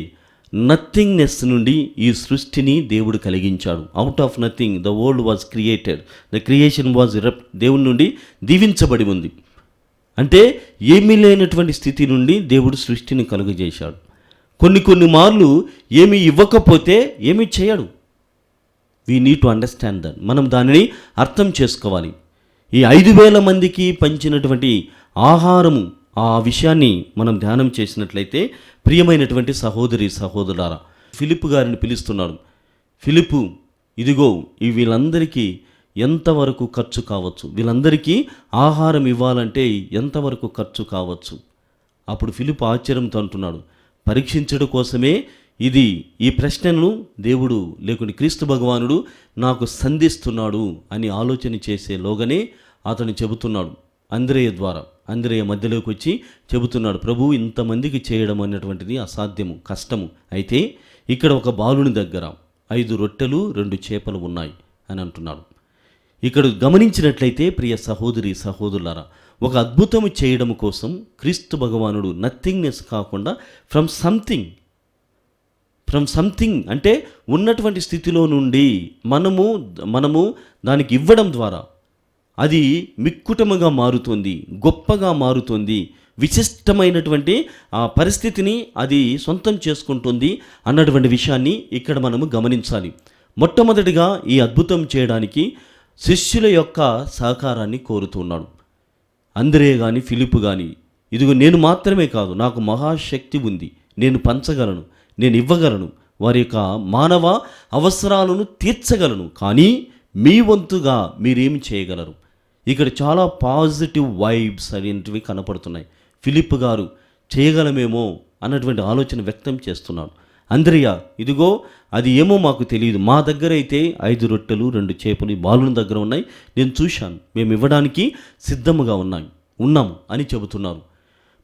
నథింగ్నెస్ నుండి ఈ సృష్టిని దేవుడు కలిగించాడు. Out of nothing the world was created, the creation was దేవుని నుండి దీవించబడి ఉంది. అంటే ఏమీ లేనటువంటి స్థితి నుండి దేవుడు సృష్టిని కలుగజేశాడు. కొన్ని మార్లు ఏమీ ఇవ్వకపోతే ఏమీ చేయడు. We need to understand that. మనం దానిని అర్థం చేసుకోవాలి. ఈ 5,000 మందికి పంచినటువంటి ఆహారము, ఆ విషయాన్ని మనం ధ్యానం చేసినట్లయితే ప్రియమైనటువంటి సహోదరి సహోదరులారా, ఫిలిప్పు గారిని పిలుస్తున్నాడు. ఫిలిప్పు, ఇదిగో ఈ వీళ్ళందరికీ ఎంతవరకు ఖర్చు కావచ్చు, వీళ్ళందరికీ ఆహారం ఇవ్వాలంటే ఎంతవరకు ఖర్చు కావచ్చు? అప్పుడు ఫిలిప్పు ఆశ్చర్యంతో అంటున్నాడు, పరీక్షించడం కోసమే ఈ ప్రశ్నను దేవుడు లేకుంటే క్రీస్తు భగవానుడు నాకు సంధిస్తున్నాడు అని ఆలోచన చేసేలోగానే అతను చెబుతున్నాడు. అంద్రేయ ద్వారా, అంద్రేయ మధ్యలోకి వచ్చి చెబుతున్నాడు, ప్రభు ఇంతమందికి చేయడం అన్నటువంటిది అసాధ్యము, కష్టము. అయితే ఇక్కడ ఒక బాలుని దగ్గర 5 రొట్టెలు 2 చేపలు ఉన్నాయి అని అంటున్నాడు. ఇక్కడ గమనించినట్లయితే ప్రియ సహోదరి సహోదరులారా, ఒక అద్భుతము చేయడం కోసం క్రీస్తు భగవానుడు నథింగ్నెస్ కాకుండా ఫ్రమ్ సంథింగ్ అంటే ఉన్నటువంటి స్థితిలో నుండి మనము దానికి ఇవ్వడం ద్వారా అది మిక్కుటముగా మారుతుంది, గొప్పగా మారుతుంది, విశిష్టమైనటువంటి ఆ పరిస్థితిని అది సొంతం చేసుకుంటుంది అన్నటువంటి విషయాన్ని ఇక్కడ మనము గమనించాలి. మొట్టమొదటిగా ఈ అద్భుతం చేయడానికి శిష్యుల యొక్క సహకారాన్ని కోరుతున్నాడు. అంద్రే కానీ ఫిలిప్పు కానీ, ఇదిగో నేను మాత్రమే కాదు, నాకు మహాశక్తి ఉంది, నేను పంచగలను, నేను ఇవ్వగలను, వారి యొక్క మానవ అవసరాలను తీర్చగలను, కానీ మీ వంతుగా మీరేమి చేయగలరు? ఇక్కడ చాలా పాజిటివ్ వైబ్స్ అనేటివి కనపడుతున్నాయి. ఫిలిప్ గారు చేయగలమేమో అన్నటువంటి ఆలోచన వ్యక్తం చేస్తున్నాడు. అంద్రియా, ఇదిగో అది ఏమో మాకు తెలియదు, మా దగ్గర అయితే 5 రొట్టెలు 2 చేపలు బాలుని దగ్గర ఉన్నాయి, నేను చూశాను, మేము ఇవ్వడానికి సిద్ధముగా ఉన్నాము అని చెబుతున్నారు.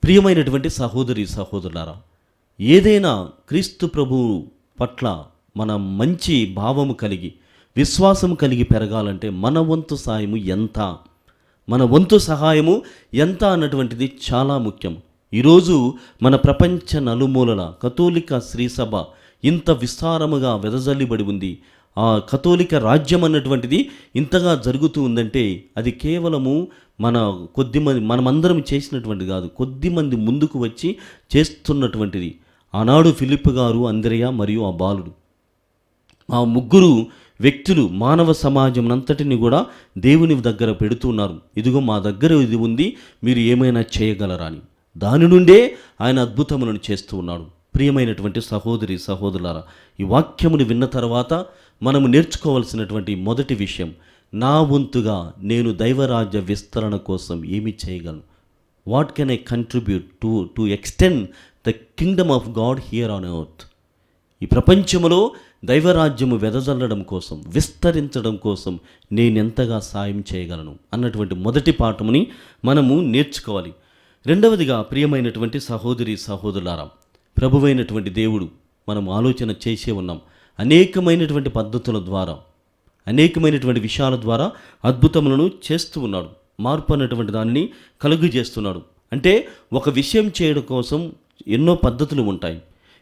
ప్రియమైనటువంటి సహోదరి సహోదరులారా, ఏదైనా క్రీస్తు ప్రభువు పట్ల మన మంచి భావము కలిగి విశ్వాసము కలిగి పెరగాలంటే మన వంతు సహాయము ఎంత అన్నటువంటిది చాలా ముఖ్యం. ఈరోజు మన ప్రపంచ నలుమూలల కథోలిక శ్రీసభ ఇంత విస్తారముగా వెదజల్లిబడి ఉంది. ఆ కథోలిక రాజ్యం అన్నటువంటిది ఇంతగా జరుగుతూ ఉందంటే అది కేవలము మనమందరం చేసినటువంటి కాదు, కొద్దిమంది ముందుకు వచ్చి చేస్తున్నటువంటిది. ఆనాడు ఫిలిప్ గారు, అంద్రెయ మరియు ఆ బాలుడు, ఆ ముగ్గురు వ్యక్తులు మానవ సమాజం అంతటిని కూడా దేవుని దగ్గర పెడుతున్నారు. ఇదిగో మా దగ్గర ఇది ఉంది, మీరు ఏమైనా చేయగలరా అని. దాని నుండే ఆయన అద్భుతములను చేస్తూ ఉన్నాడు. ప్రియమైనటువంటి సహోదరి సహోదరులారా, ఈ వాక్యమును విన్న తర్వాత మనము నేర్చుకోవాల్సినటువంటి మొదటి విషయం, నా వంతుగా నేను దైవరాజ్య విస్తరణ కోసం ఏమి చేయగలను? What can I contribute to extend the Kingdom of God here on earth? ఈ ప్రపంచంలో దైవరాజ్యము వెదజల్లడం కోసం, విస్తరించడం కోసం నేనెంతగా సాయం చేయగలను అన్నటువంటి మొదటి పాఠముని మనము నేర్చుకోవాలి. రెండవదిగా ప్రియమైనటువంటి సహోదరి సహోదరులారా, ప్రభువైనటువంటి దేవుడు మనం ఆలోచన చేసే ఉన్నాం, అనేకమైనటువంటి పద్ధతుల ద్వారా, అనేకమైనటువంటి విషయాల ద్వారా అద్భుతములను చేస్తూ ఉన్నాడు. మార్పు అన్నటువంటి దానిని కలుగు చేస్తున్నాడు. అంటే ఒక విషయం చేయడం కోసం ఎన్నో పద్ధతులు ఉంటాయి,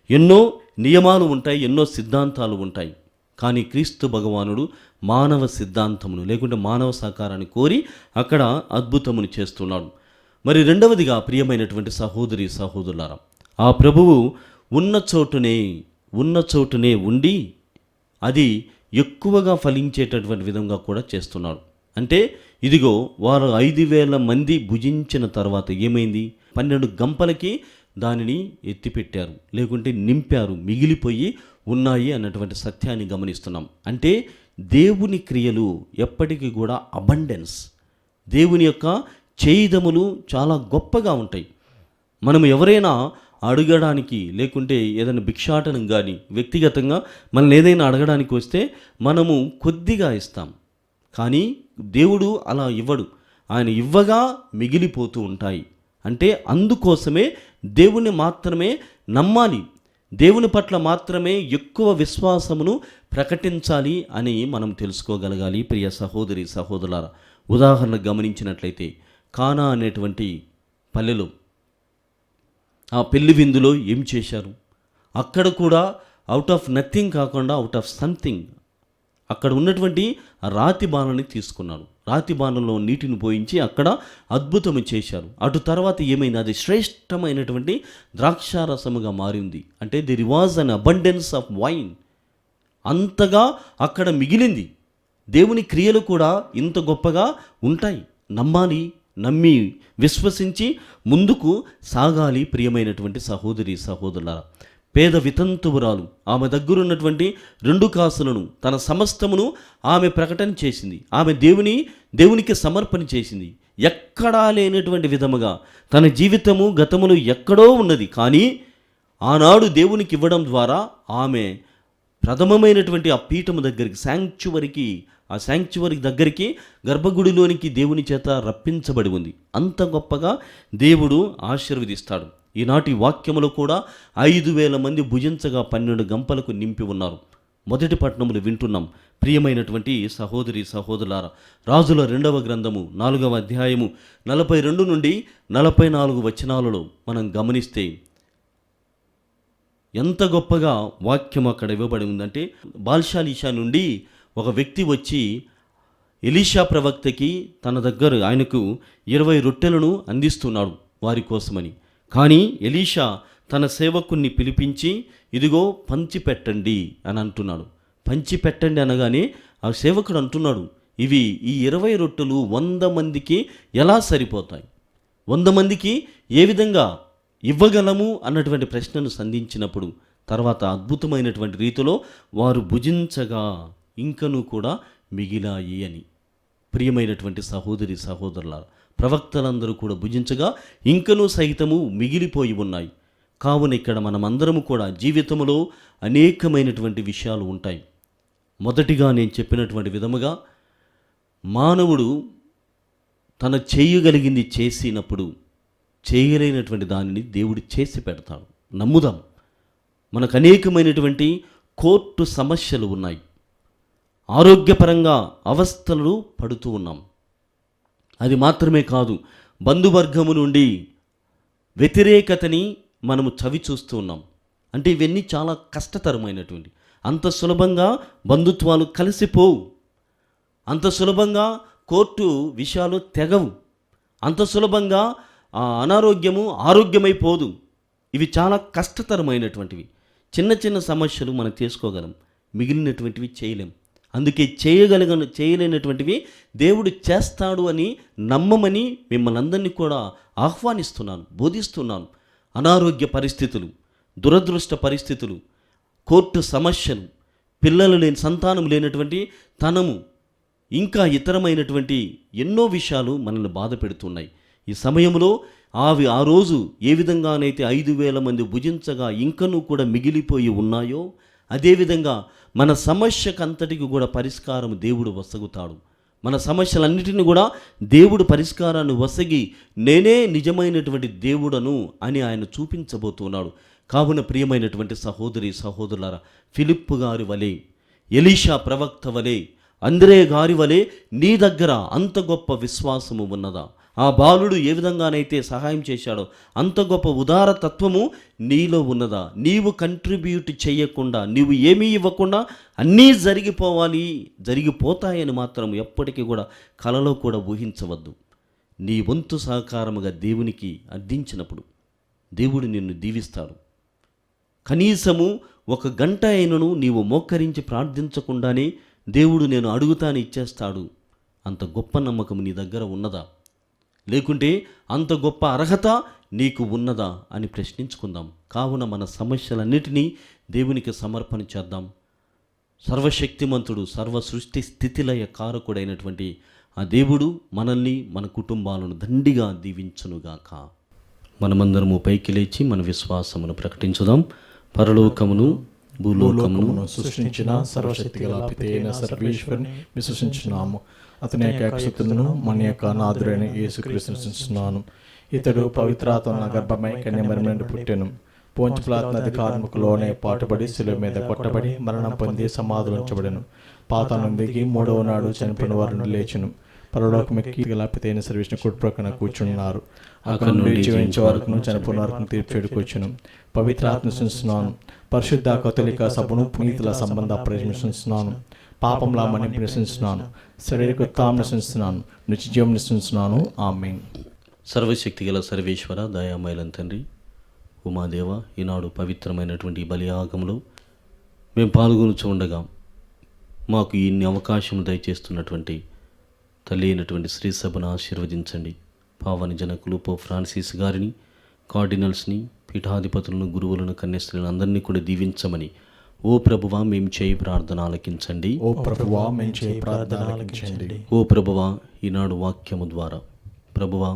ఎన్నో నియమాలు ఉంటాయి, ఎన్నో సిద్ధాంతాలు ఉంటాయి. కానీ క్రీస్తు భగవానుడు మానవ సిద్ధాంతమును లేకుంటే మానవ సహకారాన్ని కోరి అక్కడ అద్భుతమును చేస్తున్నాడు. మరి రెండవదిగా ప్రియమైనటువంటి సహోదరి సహోదరులారా, ఆ ప్రభువు ఉన్న చోటునే ఉండి అది ఎక్కువగా ఫలించేటటువంటి విధంగా కూడా చేస్తున్నాడు. అంటే ఇదిగో వారు 5,000 మంది భుజించిన తర్వాత ఏమైంది? 12 గంపలకి దానిని ఎత్తిపెట్టారు, లేకుంటే నింపారు, మిగిలిపోయి ఉన్నాయి అన్నటువంటి సత్యాన్ని గమనిస్తున్నాం. అంటే దేవుని క్రియలు ఎప్పటికీ కూడా అబండెన్స్, దేవుని యొక్క చేయిదములు చాలా గొప్పగా ఉంటాయి. మనం ఎవరైనా అడగడానికి లేకుంటే ఏదైనా భిక్షాటనం కానీ వ్యక్తిగతంగా మనల్ని ఏదైనా అడగడానికి వస్తే మనము కొద్దిగా ఇస్తాం, కానీ దేవుడు అలా ఇవ్వడు. ఆయన ఇవ్వగా మిగిలిపోతూ ఉంటాయి. అంటే అందుకోసమే దేవుని మాత్రమే నమ్మాలి, దేవుని పట్ల మాత్రమే ఎక్కువ విశ్వాసమును ప్రకటించాలి అని మనం తెలుసుకోగలగాలి. ప్రియ సహోదరి సహోదరులారా, ఉదాహరణ గమనించినట్లయితే కానా అనేటువంటి పల్లెలో ఆ పెళ్లి విందులో ఏం చేశారు? అక్కడ కూడా అవుట్ ఆఫ్ నథింగ్ కాకుండా అవుట్ ఆఫ్ సంథింగ్ అక్కడ ఉన్నటువంటి రాతి బాణని తీసుకున్నాడు, రాతి బాణంలో నీటిని పోయించి అక్కడ అద్భుతము చేశారు. అటు తర్వాత ఏమైంది? అది శ్రేష్టమైనటువంటి ద్రాక్షారసముగా మారింది. అంటే there was an abundance of wine, అంతగా అక్కడ మిగిలింది. దేవుని క్రియలు కూడా ఇంత గొప్పగా ఉంటాయి. నమ్మాలి, నమ్మి విశ్వసించి ముందుకు సాగాలి. ప్రియమైనటువంటి సహోదరి సహోదరులారా, పేద వితంతువురాలు ఆమె దగ్గరున్నటువంటి 2 కాసులను, తన సమస్తమును ఆమె ప్రకటన చేసింది. ఆమె దేవునికి సమర్పణ చేసింది. ఎక్కడా లేనటువంటి విధముగా తన జీవితము గతములు ఎక్కడో ఉన్నది, కానీ ఆనాడు దేవునికి ఇవ్వడం ద్వారా ఆమె ప్రథమమైనటువంటి ఆ పీఠము దగ్గరికి, ఆ శాంక్చువరీ దగ్గరికి, గర్భగుడిలోనికి దేవుని చేత రప్పించబడి ఉంది. అంత గొప్పగా దేవుడు ఆశీర్వదిస్తాడు. ఈనాటి వాక్యములో కూడా 5,000 మంది భుజించగా 12 గంపలకు నింపి ఉన్నారు. మొదటి పట్టణములు వింటున్నాం. ప్రియమైనటువంటి సహోదరి సహోదరులారా, రాజుల 2వ గ్రంథము 4వ అధ్యాయము 42 నుండి 44 వచనాలలో మనం గమనిస్తే ఎంత గొప్పగా వాక్యం అక్కడ ఇవ్వబడి ఉందంటే, బాల్షాలీషా నుండి ఒక వ్యక్తి వచ్చి ఎలీషా ప్రవక్తకి తన దగ్గర ఆయనకు 20 రొట్టెలను అందిస్తున్నాడు వారి కోసమని. కానీ ఎలీషా తన సేవకుణ్ణి పిలిపించి ఇదిగో పంచిపెట్టండి అని అంటున్నాడు. పంచిపెట్టండి అనగానే ఆ సేవకుడు అంటున్నాడు, ఇవి ఈ 20 రొట్టెలు 100 మందికి ఎలా సరిపోతాయి, 100 మందికి ఏ విధంగా ఇవ్వగలము అన్నటువంటి ప్రశ్నను సంధించినప్పుడు తర్వాత అద్భుతమైనటువంటి రీతిలో వారు భుజించగా ఇంకనూ కూడా మిగిలాయి అని. ప్రియమైనటువంటి సహోదరి సహోదరుల, ప్రవక్తలందరూ కూడా భుజించగా ఇంకనూ సైతము మిగిలిపోయి ఉన్నాయి. కావున ఇక్కడ మనమందరము కూడా జీవితంలో అనేకమైనటువంటి విషయాలు ఉంటాయి. మొదటిగా నేను చెప్పినటువంటి విధముగా మానవుడు తన చేయగలిగింది చేసినప్పుడు చేయలేనటువంటి దానిని దేవుడు చేసి పెడతాడు. నమ్ముదాం. మనకు అనేకమైనటువంటి కోర్టు సమస్యలు ఉన్నాయి, ఆరోగ్యపరంగా అవస్థలు పడుతూ ఉన్నాం. అది మాత్రమే కాదు, బంధువర్గము నుండి వ్యతిరేకతని మనము చవి చూస్తూ ఉన్నాం. అంటే ఇవన్నీ చాలా కష్టతరమైనటువంటి, అంత సులభంగా బంధుత్వాలు కలిసిపోవు, అంత సులభంగా కోర్టు విషయాలు తెగవు, అంత సులభంగా అనారోగ్యము ఆరోగ్యమైపోదు. ఇవి చాలా కష్టతరమైనటువంటివి. చిన్న చిన్న సమస్యలు మనం చేసుకోగలం, మిగిలినటువంటివి చేయలేం. అందుకే చేయలేనటువంటివి దేవుడు చేస్తాడు అని నమ్మమని మిమ్మల్ని అందరినీ కూడా ఆహ్వానిస్తున్నాను, బోధిస్తున్నాను. అనారోగ్య పరిస్థితులు, దురదృష్ట పరిస్థితులు, కోర్టు సమస్యలు, పిల్లలు లేని సంతానం లేనటువంటి తనము, ఇంకా ఇతరమైనటువంటి ఎన్నో విషయాలు మనల్ని బాధ పెడుతున్నాయి. ఈ సమయంలో ఆ రోజు ఏ విధంగానైతే 5,000 మంది భుజించగా ఇంకనూ కూడా మిగిలిపోయి ఉన్నాయో, అదేవిధంగా మన సమస్యకంతటికి కూడా పరిష్కారం దేవుడు వసగుతాడు. మన సమస్యలన్నిటిని కూడా దేవుడు పరిష్కారాన్ని వసగి నేనే నిజమైనటువంటి దేవుడను అని ఆయన చూపించబోతున్నాడు. కావున ప్రియమైనటువంటి సహోదరి సహోదరులారా, ఫిలిప్పు గారి వలె, ఎలీషా ప్రవక్త వలె, అంద్రే గారి వలె నీ దగ్గర అంత గొప్ప విశ్వాసము ఉన్నదా? ఆ బాలుడు ఏ విధంగానైతే సహాయం చేశాడో అంత గొప్ప ఉదారతత్వము నీలో ఉన్నదా? నీవు కంట్రిబ్యూట్ చేయకుండా, నీవు ఏమీ ఇవ్వకుండా అన్నీ జరిగిపోతాయని మాత్రం ఎప్పటికీ కూడా కలలో కూడా ఊహించవద్దు. నీ వంతు సహకారముగా దేవునికి అందించినప్పుడు దేవుడు నిన్ను దీవిస్తాడు. కనీసము 1 గంట అయినను నీవు మోకరించి ప్రార్థించకుండానే దేవుడు నేను అడుగుతాను ఇచ్చేస్తాడు. అంత గొప్ప నమ్మకం నీ దగ్గర ఉన్నదా? లేకుంటే అంత గొప్ప అర్హత నీకు ఉన్నదా అని ప్రశ్నించుకుందాం. కావున మన సమస్యలన్నిటినీ దేవునికి సమర్పణ చేద్దాం. సర్వశక్తిమంతుడు, సర్వ సృష్టి స్థితిలయ కారకుడైనటువంటి ఆ దేవుడు మనల్ని, మన కుటుంబాలను దండిగా దీవించునుగాక. మనమందరము పైకి లేచి మన విశ్వాసమును ప్రకటించుదాం. పరలోకమును భూలోకమును సృష్టించిన సర్వశక్తి గల పితైన సర్వేశ్వరుని విశ్వసించున్నాము. అతని యొక్క శక్తులను మన యొక్క నాథుడైన యేసుక్రీస్తును విశ్వసిస్తున్నాను. ఇతడు పవిత్రాత్మ గర్భమై కన్యమరి నుండి పుట్టెను. పోంచి పిలాతు అధికారములోనే పాటుబడి శిలువ మీద కొట్టబడి మరణం పొంది సమాధి ఉంచబడెను. పాతాళం దిగి 3వ నాడు చనిపోయిన వారి నుండి లేచెను. పరలోకమెక్కి గల పితైన సర్వేశ్వరుని కుడి ప్రక్కన కూర్చున్నారు. అక్కడ నుండి జీవించే వరకును చనిపోయిన వరకును తీర్పు చేయడానికి పవిత్రాత్మ విశ్వసిస్తున్నాను. పరిశుద్ధ కథోలిక సభను పునీతుల సంబంధ ప్రశంసిస్తున్నాను. పాపంలా మని ప్రశంసిస్తున్నాను. శరీరక ఉత్తాం ప్రశంసిస్తున్నాను. నిత్యజీవం ప్రశంసిస్తున్నాను. ఆమేన్. సర్వశక్తి గల సర్వేశ్వర, దయామయులం తండ్రి, ఉమాదేవ, ఈనాడు పవిత్రమైనటువంటి బలియాగంలో మేము పాల్గొనుచు ఉండగా మాకు ఇన్ని అవకాశం దయచేస్తున్నటువంటి తల్లి అయినటువంటి శ్రీ సభను ఆశీర్వదించండి. పావని జనకులు పోప్ ఫ్రాన్సిస్ గారిని, కార్డినల్స్ని, పీఠాధిపతులను, గురువులను, కన్యస్త్రీలను అందరినీ కూడా దీవించమని ఓ ప్రభువా మేము చేయి ప్రార్థన ఆలకించండి. ఓ ప్రభువా మేము చేయి ప్రార్థన ఆలకించండి. ఓ ప్రభువా, ఈనాడు వాక్యము ద్వారా ప్రభువా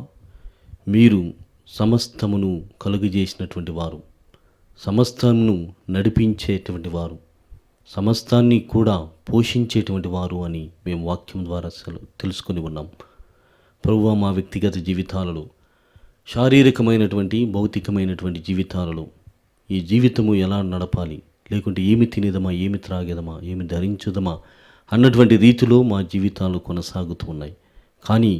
మీరు సమస్తమును కలుగజేసినటువంటి వారు, సమస్తమును నడిపించేటువంటి వారు, సమస్తాన్ని కూడా పోషించేటువంటి వారు అని మేము వాక్యం ద్వారా తెలుసుకొని ఉన్నాం. ప్రభువా, మా వ్యక్తిగత జీవితాలలో, శారీరకమైనటువంటి భౌతికమైనటువంటి జీవితాలలో ఈ జీవితము ఎలా నడపాలి, లేకుంటే ఏమి తినేదమా, ఏమి త్రాగేదమా, ఏమి ధరించుదమా అన్నటువంటి రీతిలో మా జీవితాలు కొనసాగుతూ ఉన్నాయి. కానీ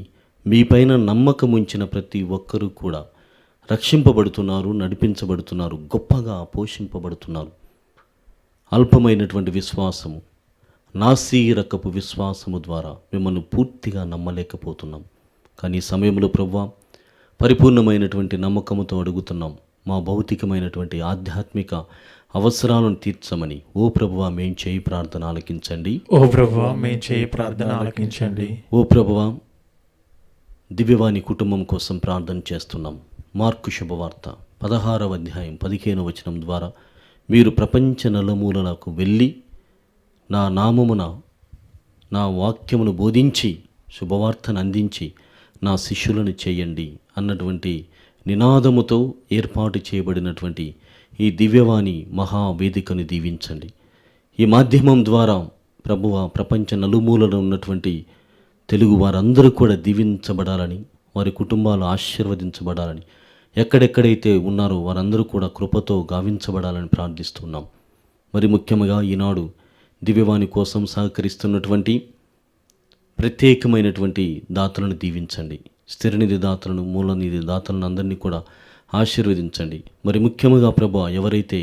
మీపైన నమ్మకం ఉంచిన ప్రతి ఒక్కరూ కూడా రక్షింపబడుతున్నారు, నడిపించబడుతున్నారు, గొప్పగా పోషింపబడుతున్నారు. అల్పమైనటువంటి విశ్వాసము, నాసీరకపు విశ్వాసము ద్వారా మిమ్మల్ని పూర్తిగా నమ్మలేకపోతున్నాం. కానీ ఈ సమయంలో ప్రభువా, పరిపూర్ణమైనటువంటి నమ్మకముతో అడుగుతున్నాం. మా భౌతికమైనటువంటి ఆధ్యాత్మిక అవసరాలను తీర్చమని. ఓ ప్రభువా, మేము చేయి ప్రార్థన ఆలకించండి. ఓ ప్రభువా, మేము చేయి ప్రార్థన ఆలకించండి. ఓ ప్రభువా, దివ్యవాణి కుటుంబం కోసం ప్రార్థన చేస్తున్నాం. మార్కు శుభవార్త 16వ అధ్యాయం 15వ వచనం ద్వారా మీరు ప్రపంచ నలుమూలలకు వెళ్ళి నా నామమున నా వాక్యమును బోధించి శుభవార్తను అందించి నా శిష్యులను చేయండి అన్నటువంటి నినాదముతో ఏర్పాటు చేయబడినటువంటి ఈ దివ్యవాణి మహావేదికను దీవించండి. ఈ మాధ్యమం ద్వారా ప్రభువా, ప్రపంచ నలుమూలలో ఉన్నటువంటి తెలుగు వారందరూ కూడా దీవించబడాలని, వారి కుటుంబాలు ఆశీర్వదించబడాలని, ఎక్కడెక్కడైతే ఉన్నారో వారందరూ కూడా కృపతో గావించబడాలని ప్రార్థిస్తున్నాం. మరి ముఖ్యంగా ఈనాడు దివ్యవాణి కోసం సహకరిస్తున్నటువంటి ప్రత్యేకమైనటువంటి దాతలను దీవించండి. స్థిరనిధి దాతలను, మూలనిధి దాతలను అందరినీ కూడా ఆశీర్వదించండి. మరి ముఖ్యంగా ప్రభువా, ఎవరైతే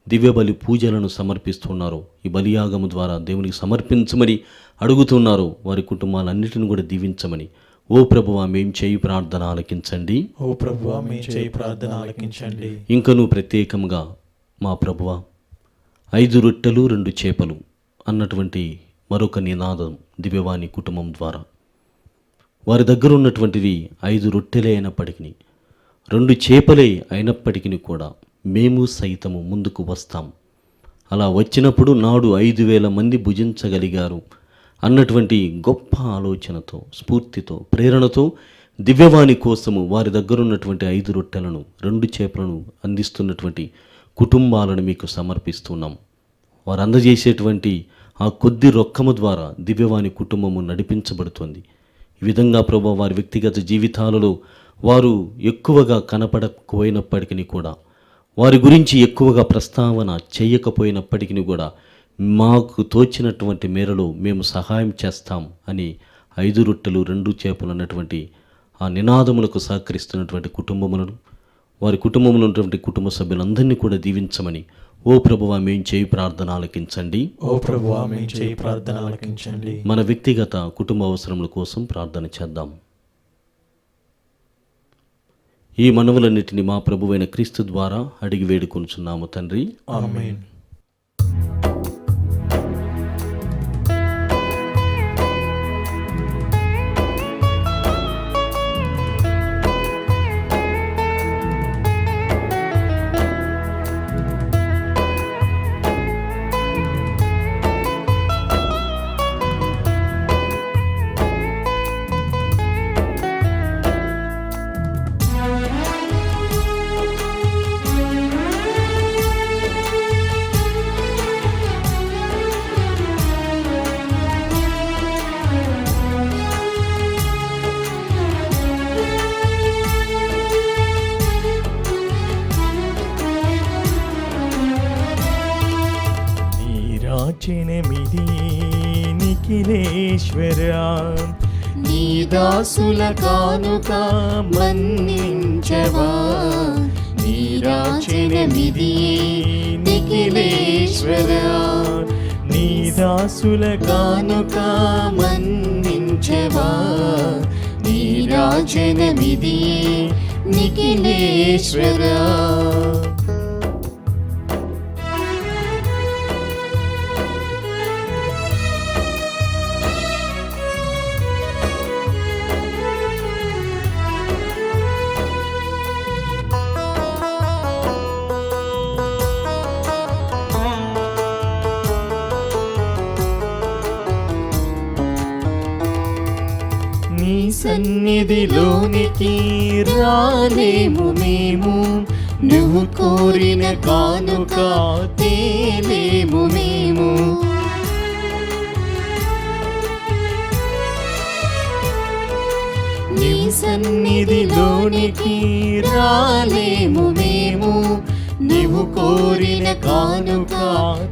దివ్య బలి పూజలను సమర్పిస్తున్నారో, ఈ బలియాగము ద్వారా దేవునికి సమర్పించమని అడుగుతున్నారో వారి కుటుంబాలన్నిటిని కూడా దీవించమని. ఓ ప్రభువా, మేము చేయి ప్రార్థన ఆలకించండి. ఓ ప్రభువా, మేము చేయి ప్రార్థన ఆలకించండి. ఇంకనూ ప్రత్యేకంగా మా ప్రభువా, 5 రొట్టెలు 2 చేపలు అన్నటువంటి మరొక నినాదం దివ్యవాణి కుటుంబం ద్వారా వారి దగ్గర ఉన్నటువంటివి 5 రొట్టెలే అయినప్పటికీ, 2 చేపలే అయినప్పటికీ కూడా మేము సైతము ముందుకు వస్తాం. అలా వచ్చినప్పుడు నాడు 5,000 మంది భుజించగలిగారు అన్నటువంటి గొప్ప ఆలోచనతో, స్ఫూర్తితో, ప్రేరణతో దివ్యవాణి కోసము వారి దగ్గర ఉన్నటువంటి 5 రొట్టెలను 2 చేపలను అందిస్తున్నటువంటి కుటుంబాలను మీకు సమర్పిస్తున్నాం. వారు అందజేసేటువంటి ఆ కొద్ది రొక్కము ద్వారా దివ్యవాణి కుటుంబము నడిపించబడుతుంది. ఈ విధంగా ప్రభువా, వారి వ్యక్తిగత జీవితాలలో వారు ఎక్కువగా కనపడకపోయినప్పటికీ కూడా, వారి గురించి ఎక్కువగా ప్రస్తావన చేయకపోయినప్పటికీ కూడా మాకు తోచినటువంటి మేరలో మేము సహాయం చేస్తాం అని 5 రొట్టెలు 2 చేపలు అన్నటువంటి ఆ నినాదములకు సహకరిస్తున్నటువంటి కుటుంబములను, వారి కుటుంబంలో ఉన్నటువంటి కుటుంబ సభ్యులందరినీ కూడా దీవించమని. ఓ ప్రభువా, మేము చేయి ప్రార్థన ఆలకించండి. ఓ ప్రభువా, మేము చేయి ప్రార్థన ఆలకించండి. మన వ్యక్తిగత కుటుంబ అవసరముల కోసం ప్రార్థన చేద్దాం. ఈ మనవులన్నిటిని మా ప్రభువైన క్రీస్తు ద్వారా అడిగి వేడుకొనుచున్నాము తండ్రి. ఆమేన్. రాచెనమిది నిఖిలేశ్వరా, నీ దాసుల కానుక మన్నించవా. నీ రాచెనమిది నిఖిలేశ్వరా, నీ దాసుల కానుక మన్నించవా. నీ రాచెనమిది నిఖిలేశ్వరా. నీ సన్నిధిలోనికి రాలేము మేము, నువ్వు కోరిన కానుక తేలేము మేము. నీ సన్నిధిలోనికి రాలేము మేము, నువ్వు కోరిన కానుక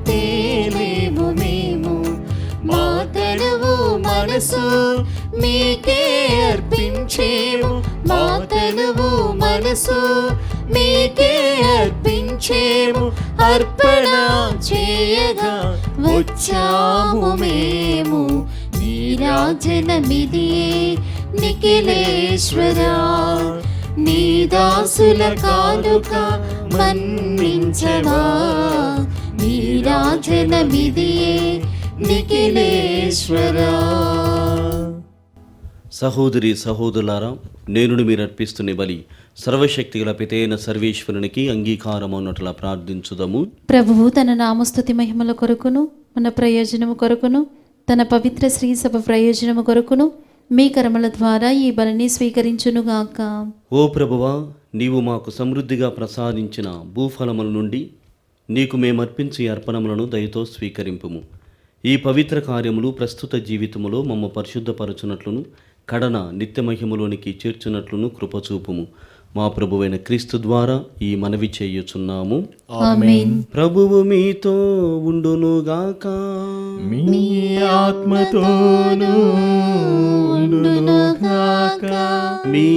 తేలేము మేము. మా తనువు మనసు మీకే అర్పించేము. మా తనువు మనసు మీకే అర్పించేము. అర్పణ చేయగా వచ్చాము మేము. నీరాజనమిదియే నిఖిలేశ్వరా, నీ దాసుల కానుక మన్నించవా. నీరాజనమిదియే నిఖిలేశ్వరా. సహోదరి సహోదరులారా, నేను మీరు అర్పిస్తున్న బలి సర్వశక్తిగల పితైన సర్వేశ్వరునికి అంగీకారం అన్నట్లా ప్రార్థించుదాము. ప్రభువు తన నామస్తుతి మహిమల కొరకును మన ప్రయోజనము కొరకును తన పవిత్ర శ్రీ సభ ప్రయోజనము కొరకును మీ కర్మల ద్వారా ఈ బలిని స్వీకరించునుగాక. ఓ ప్రభువా, నీవు మాకు సమృద్ధిగా ప్రసాదించిన భూఫలముల నుండి నీకు మేమర్పించే అర్పణములను దయతో స్వీకరింపుము. ఈ పవిత్ర కార్యములు ప్రస్తుత జీవితములో మమ్మ పరిశుద్ధపరచునట్లును కడన నిత్యమహిమలోనికి చేర్చునట్లును కృపచూపుము. మా ప్రభువైన క్రీస్తు ద్వారా ఈ మనవి చేయుచున్నాము. ఆమేన్. ప్రభువు మీతో ఉండునుగాక. మీ ఆత్మతోనూ ఉండునుగాక. మీ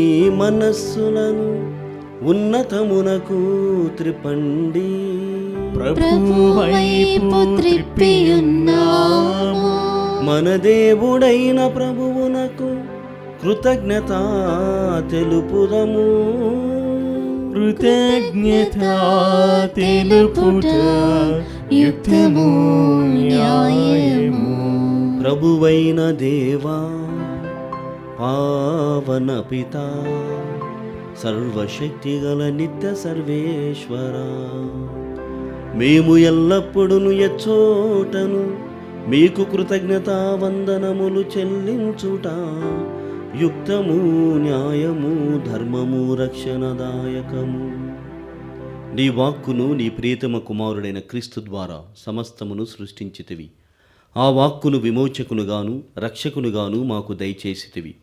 మనస్సులను ఉన్నతమునకు త్రిపండి. ప్రభు వైపు త్రిప్పియున్నాము. మన దేవుడైన ప్రభువునకు కృతజ్ఞత తెలుపుదము. కృతజ్ఞత తెలుపుట యుక్తము న్యాయము. ప్రభువైన దేవా, పావన పిత, సర్వశక్తిగల నిత్య సర్వేశ్వర, మేము ఎల్లప్పుడూ ఎచ్చోటను మీకు కృతజ్ఞతా వందనములు చెల్లించుట యుక్తము న్యాయము ధర్మము రక్షణదాయకము. నీ వాక్కును నీ ప్రియతమ కుమారుడైన క్రీస్తు ద్వారా సమస్తమును సృష్టించితివి. ఆ వాక్కును విమోచకునుగాను రక్షకునుగాను మాకు దయచేసితివి.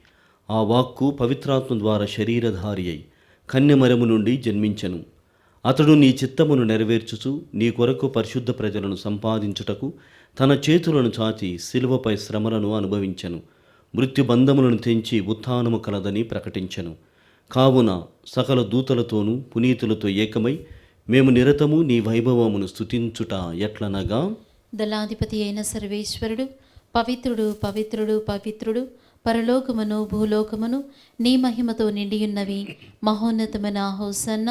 ఆ వాక్కు పవిత్రాత్మ ద్వారా శరీరధారి అయి కన్యమరము నుండి జన్మించెను. అతడు నీ చిత్తమును నెరవేర్చుచు నీ కొరకు పరిశుద్ధ ప్రజలను సంపాదించుటకు తన చేతులను చాచి శిలువపై శ్రమలను అనుభవించెను. మృత్యుబంధములను తెంచి ఉత్థానము కలదని ప్రకటించెను. కావున సకల దూతలతోనూ పునీతులతో ఏకమై మేము నిరతము నీ వైభవమును స్తుతించుట ఎట్లనగా, దళాధిపతి అయిన సర్వేశ్వరుడు పవిత్రుడు పవిత్రుడు పవిత్రుడు, పరలోకమును భూలోకమును నీ మహిమతో నిండియున్నవి. మహోన్నతమైన హోసన్న,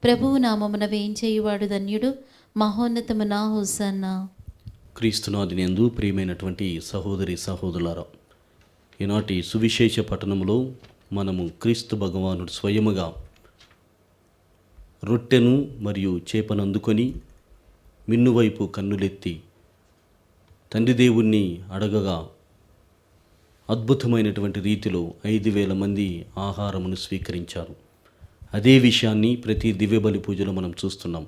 ప్రభువు నామమున వేయించేయువాడు ధన్యుడు. మహోన్నతమైన హోసన్న. క్రీస్తునాథునియందు ప్రియమైనటువంటి సహోదరి సహోదరులారా, ఈనాటి సువిశేష పట్టణంలో మనము క్రీస్తు భగవానుడు స్వయముగా రొట్టెను మరియు చేపను అందుకొని మిన్నువైపు కన్నులెత్తి తండ్రి దేవుణ్ణి అడగగా అద్భుతమైనటువంటి రీతిలో 5,000 మంది ఆహారమును స్వీకరించారు. అదే విషయాన్ని ప్రతి దివ్యబలి పూజలో మనం చూస్తున్నాం.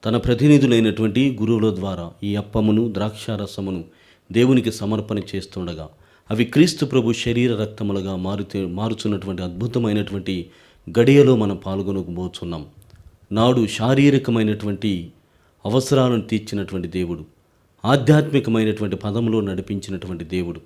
తన ప్రతినిధులైనటువంటి గురువుల ద్వారా ఈ అప్పమును ద్రాక్షారసమును దేవునికి సమర్పణ చేస్తుండగా అవి క్రీస్తు ప్రభు శరీర రక్తములుగా మారుచున్నటువంటి అద్భుతమైనటువంటి గడియలో మనం పాల్గొనబోతున్నాం. నాడు శారీరకమైనటువంటి అవసరాలను తీర్చినటువంటి దేవుడు, ఆధ్యాత్మికమైనటువంటి పదంలో నడిపించినటువంటి దేవుడు,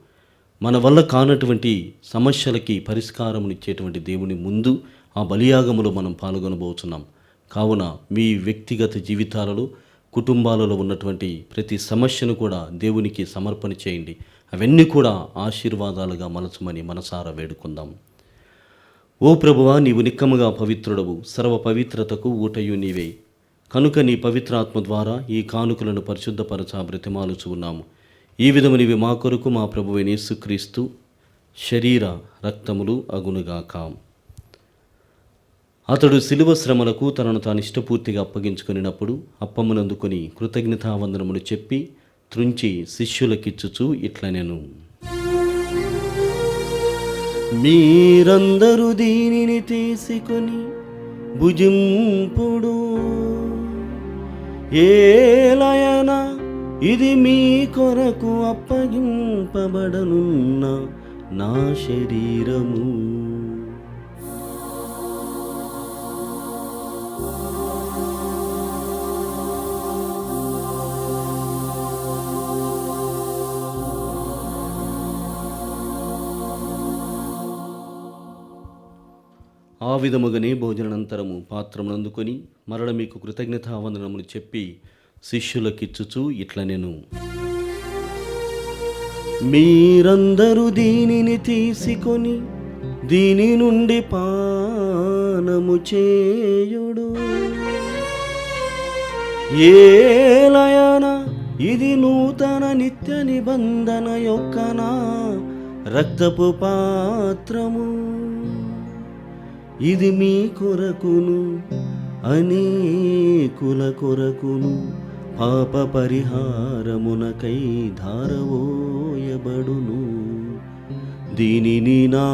మన వల్ల కానటువంటి సమస్యలకి పరిష్కారమునిచ్చేటువంటి దేవుని ముందు ఆ బలియాగములో మనం పాల్గొనబోతున్నాం. కావున మీ వ్యక్తిగత జీవితాలలో కుటుంబాలలో ఉన్నటువంటి ప్రతి సమస్యను కూడా దేవునికి సమర్పణ చేయండి. అవన్నీ కూడా ఆశీర్వాదాలుగా మలచమని మనసారా వేడుకుందాం. ఓ ప్రభువా, నీవు నిక్కముగా పవిత్రుడవు, సర్వ పవిత్రతకు ఊటయు నీవే. కనుక నీ పవిత్రాత్మ ద్వారా ఈ కానుకలను పరిశుద్ధపరచ బ్రతిమాలుచు ఉన్నాము. ఈ విధమునివి మా కొరకు మా ప్రభువైన యేసుక్రీస్తు శరీర రక్తములు అగునుగాక. అతడు శిలువ శ్రమలకు తనను తాను ఇష్టపూర్తిగా అప్పగించుకున్నప్పుడు అప్పమునందుకొని కృతజ్ఞతావందనములు చెప్పి త్రుంచి శిష్యులకిచ్చుచు ఇట్లనెను, మీరందరూ దీనిని తీసుకొని భుజింపుడు. ఏలయనా ఇది మీ కొరకు అప్పగింపబడనున్న నా శరీరము. ఆ విధముగానే భోజనానంతరము పాత్రమును అందుకొని మరల మీకు కృతజ్ఞతావందనములు చెప్పి శిష్యులకిచ్చుచు ఇట్లా నేను మీరందరూ దీనిని తీసుకొని దీని నుండి పానము చేయుడు, ఏలయన ఇది నూతన నిత్య నిబంధన యొక్క నా రక్తపు పాత్రము, ఇది మీ కొరకును అనేకుల కొరకును పాప పరిహారమునకై ధారవోయబడును, దీనిని నా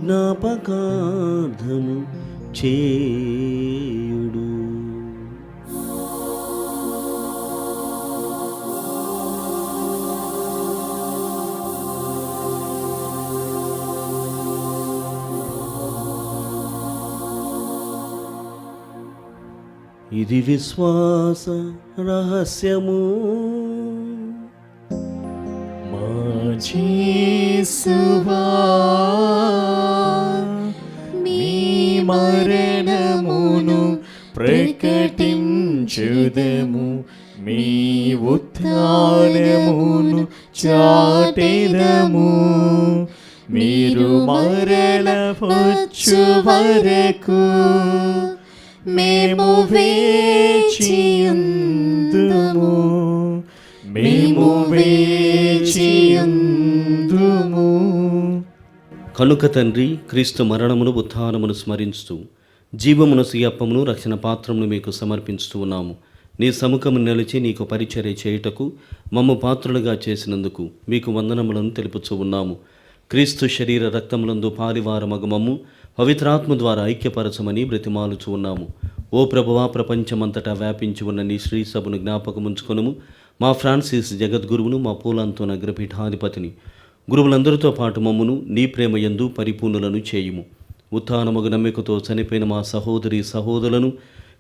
జ్ఞాపకార్థము చేయుడు. ఇది విశ్వాస రహస్యము, మా యేసువా మీ మరణమును ప్రకటించుదము, మీ ఉత్థానమును చాటెదము, మీరు మరల వచ్చు వరకు మేము వేచియుందుము, మేము వేచియుందుము. కనుక తండ్రి, క్రీస్తు మరణమును ఉత్థానమును స్మరించుతూ జీవమును అప్పమును రక్షణ పాత్రమును మీకు సమర్పించుతూ ఉన్నాము. నీ సముఖము నిలిచి నీకు పరిచర్య చేయుటకు మమ్ము పాత్రులుగా చేసినందుకు మీకు వందనములను తెలుపుచూ ఉన్నాము. క్రీస్తు శరీర రక్తములందు పాలివారమగు మమ్ము పవిత్రాత్మ ద్వారా ఐక్యపరచమని బ్రతిమాలుచూ ఉన్నాము. ఓ ప్రభువా, ప్రపంచమంతటా వ్యాపించి ఉన్న నీ శ్రీ సభను జ్ఞాపకముంచుకొనుము. మా ఫ్రాన్సిస్ జగద్గురువును, మా పూలాంతోన అగ్రపీఠాధిపతిని, గురువులందరితో పాటు మమ్మును నీ ప్రేమ యందు పరిపూర్ణులను చేయుము. ఉత్థానమగు నమ్మికతో చనిపోయిన మా సహోదరి సహోదరులను,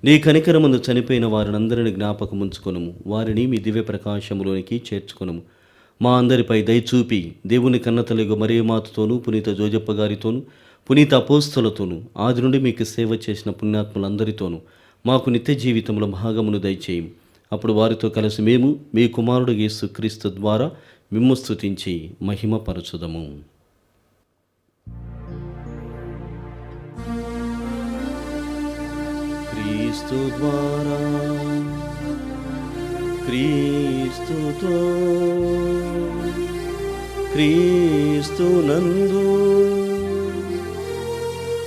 నీ కనికరమందు చనిపోయిన వారినందరిని జ్ఞాపకముంచుకొనుము. వారిని మీ దివ్య ప్రకాశములోనికి చేర్చుకొనుము. మా అందరిపై దయచూపి దేవుని కన్నతలుగు మరియమాతతోనూ, పునీత జోజప్ప గారితోనూ, పునీత అపోస్తలతోనూ, ఆది నుండి మీకు సేవ చేసిన పుణ్యాత్ములందరితోనూ మాకు నిత్య జీవితంలో భాగమును దయచేయం. అప్పుడు వారితో కలిసి మేము మీ కుమారుడు యేసుక్రీస్తు ద్వారా మిమ్ము స్తుతించి మహిమపరచుదము. క్రీస్తు ద్వారా, క్రీస్తుతో, క్రీస్తునందు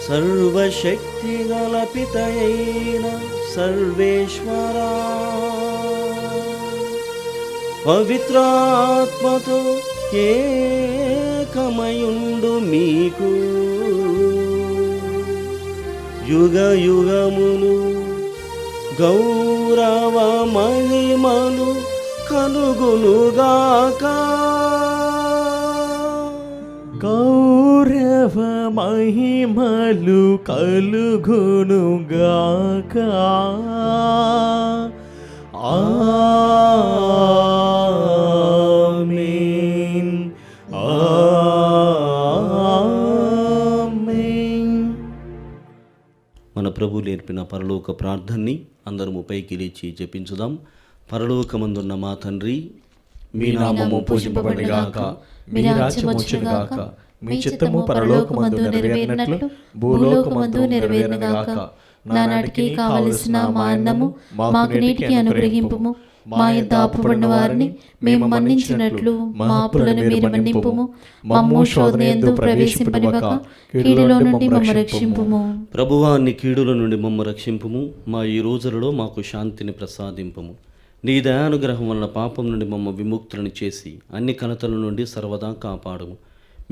సర్వశక్తి గల పితయైన సర్వేశ్వరా, పవిత్రాత్మతో ఏకమయుండు మీకు యుగ యుగములు గౌరవ మహిమలు కలుగునుగాక. గౌరవ మహిమలు కలుగునుగాక. ఆమేన్, ఆమేన్. మన ప్రభు నేర్పిన పరలోక ప్రార్థనని అందరము పైకి లేచి జపించుదాం. పరలోకమందున్న మా తండ్రి, మీ నామము పూజింపబడుగాక, మీ రాజ్యము వచ్చుగాక, మీ చిత్తము పరలోకమందు నెరవేరినట్లు భూలోకమందు నెరవేరునుగాక. నానాటికి కావలసిన మా అన్నము మాకు నేటికి అనుగ్రహింపుము. మా యొద్ద అప్పుబడిన వారిని మేము మన్నించినట్లు మా అప్పులను మీరు మన్నింపుము. మమ్ము శోధనయందు ప్రవేశింపనివ్వక కీడులో నుండి మమ్ము రక్షింపుము. ప్రభువా, నీ కీడుల నుండి మమ్ము రక్షింపుము. మా ఈ రోజులలో మాకు శాంతిని ప్రసాదింపుము. నీ దయానుగ్రహం వలన పాపం నుండి మమ్మ విముక్తులను చేసి అన్ని కలతల నుండి సర్వదా కాపాడుము.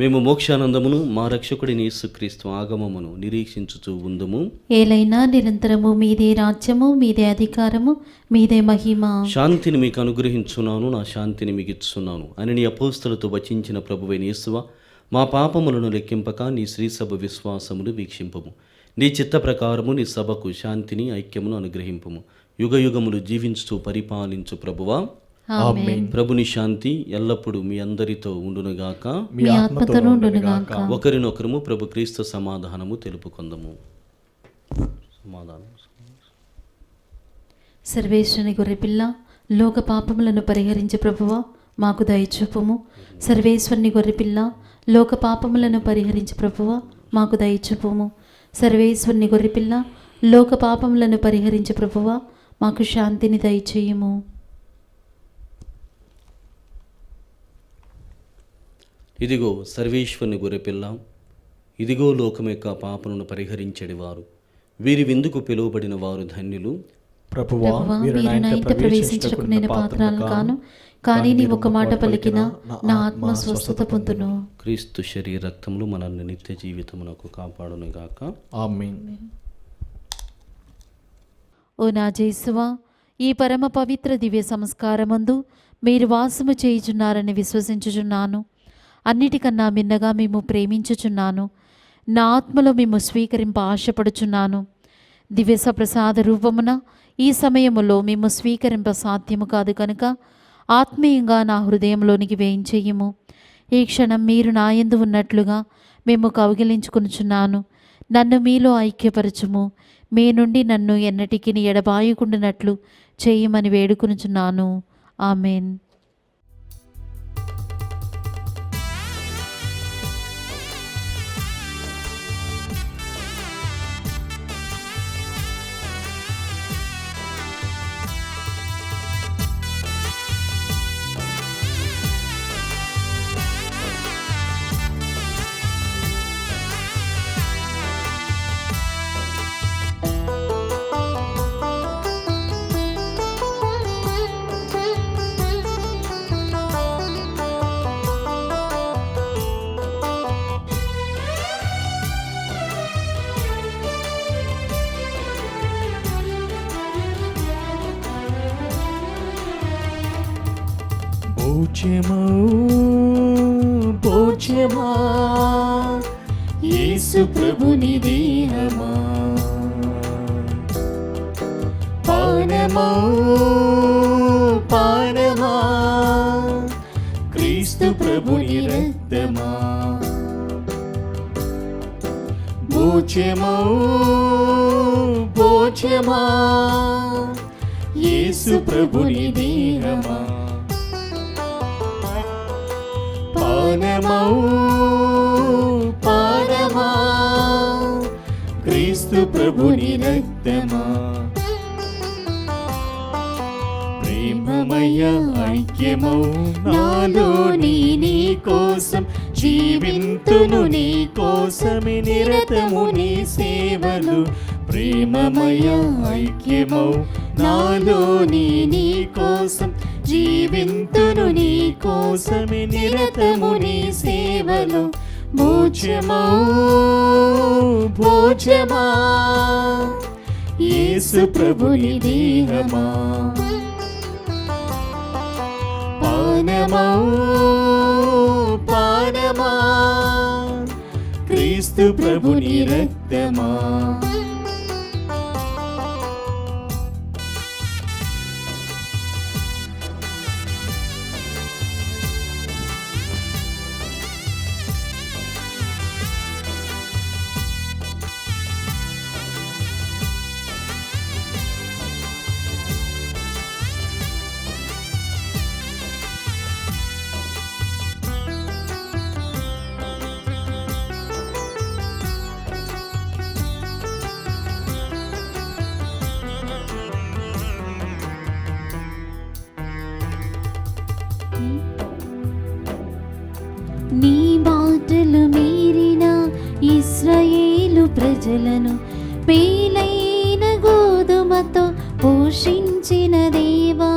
మేము మోక్షానందమును మా రక్షకుడిని యేసుక్రీస్తు ఆగమమును నిరీక్షించుచూ ఉందుము. ఏలైనా నిరంతరము మీదే రాజ్యము, మీదే అధికారము, మీదే మహిమ. శాంతిని మీకు అనుగ్రహించున్నాను, నా శాంతిని మీకు ఇస్తున్నాను అని నీ అపోస్తలతో వచించిన ప్రభువైన యేసువా, మా పాపములను లెక్కింపక నీ శ్రీసభ విశ్వాసమును వీక్షింపము. నీ చిత్త ప్రకారము నీ సభకు శాంతిని ఐక్యమును అనుగ్రహింపము. యుగ యుగములు జీవించుతూ పరిపాలించు ప్రభువా, ఆమేన్. ప్రభుని శాంతి ఎల్లప్పుడూ మీ అందరితో ఉండునుగాక. మీ ఆత్మతోనూ ఉండునుగాక. ఒకరినొకరము ప్రభు క్రీస్తు సమాధానము తెలుపుకుందాము. సమాధానం. సర్వేశ్వరుని గొర్రెపిల్ల, లోక పాపములను పరిహరించే ప్రభువా మాకు దయచూపుము. సర్వేశ్వరుని గొర్రెపిల్ల, లోక పాపములను పరిహరించే ప్రభువా మాకు దయచూపుము. సర్వేశ్వరుని గొర్రెపిల్ల, లోక పాపములను పరిహరించే ప్రభువా మాకు శాంతిని దయచేయము. ఇదిగో సర్వేశ్వరుని గొర్రెపిల్ల, ఇదిగో లోకం యొక్క పాపలను పరిహరించేవారు. వీరి విందుకు పిలువబడిన వారు ధన్యులు. ప్రభువా, మీరు నా ఇంట ప్రవేశించటకు నేను పాత్రను కాను, కానీ నీ ఒక మాట పలికిన నా ఆత్మ స్వస్థత పొందును. క్రీస్తు శరీర రక్తములు మనల్ని నిత్య జీవితమునకు కాపాడునుగాక. ఆమేన్. ఓ నా జేసువా, ఈ పరమ పవిత్ర దివ్య సంస్కారమందు మీరు వాసము చేయుచున్నారని విశ్వసించుచున్నాను. అన్నిటికన్నా మిన్నగా మేము ప్రేమించుచున్నాను. నా ఆత్మలో మేము స్వీకరింప ఆశపడుచున్నాను. దివ్య సప్రసాద రూపమున ఈ సమయములో మేము స్వీకరింప సాధ్యము కాదు కనుక ఆత్మీయంగా నా హృదయంలోనికి వేయించేయము. ఈ క్షణం మీరు నా యందు ఉన్నట్లుగా మేము కౌగిలించుకొనుచున్నాను. నన్ను మీలో ఐక్యపరచుము. మీ నుండి నన్ను ఎన్నటికీ ఎడబాయకుండానట్లు చేయమని వేడుకొనుచున్నాను. ఆమెన్. భోజ్యమా భోజ్యమా యేసు ప్రభుని దేహమా, పానమా పానమా క్రీస్తు ప్రభుని రక్తమా. భోజ్యమా భోజ్యమా యేసు ప్రభుని దేహమా, పానమా పానమా క్రీస్తు ప్రభుని రక్తమా. ప్రేమమయ ఐక్యమౌ నాలోని నీ కోసం జీవింతును, నీ కోసమే నిరతము నీ సేవలు. ప్రేమమయ ఐక్యమౌ నాలోని నీ కోసం జీవింతును, నీ కోసమే నిరతము నీ సేవలు. భోజ్యమా భోజ్యమా యేసు ప్రభుని దేహమా, పానమా పానమా క్రీస్తు ప్రభుని రక్తమా. నీ మాటలు మీరిన ఇశ్రాయేలు ప్రజలను పేలైన గోధుమతో పోషించిన దేవా,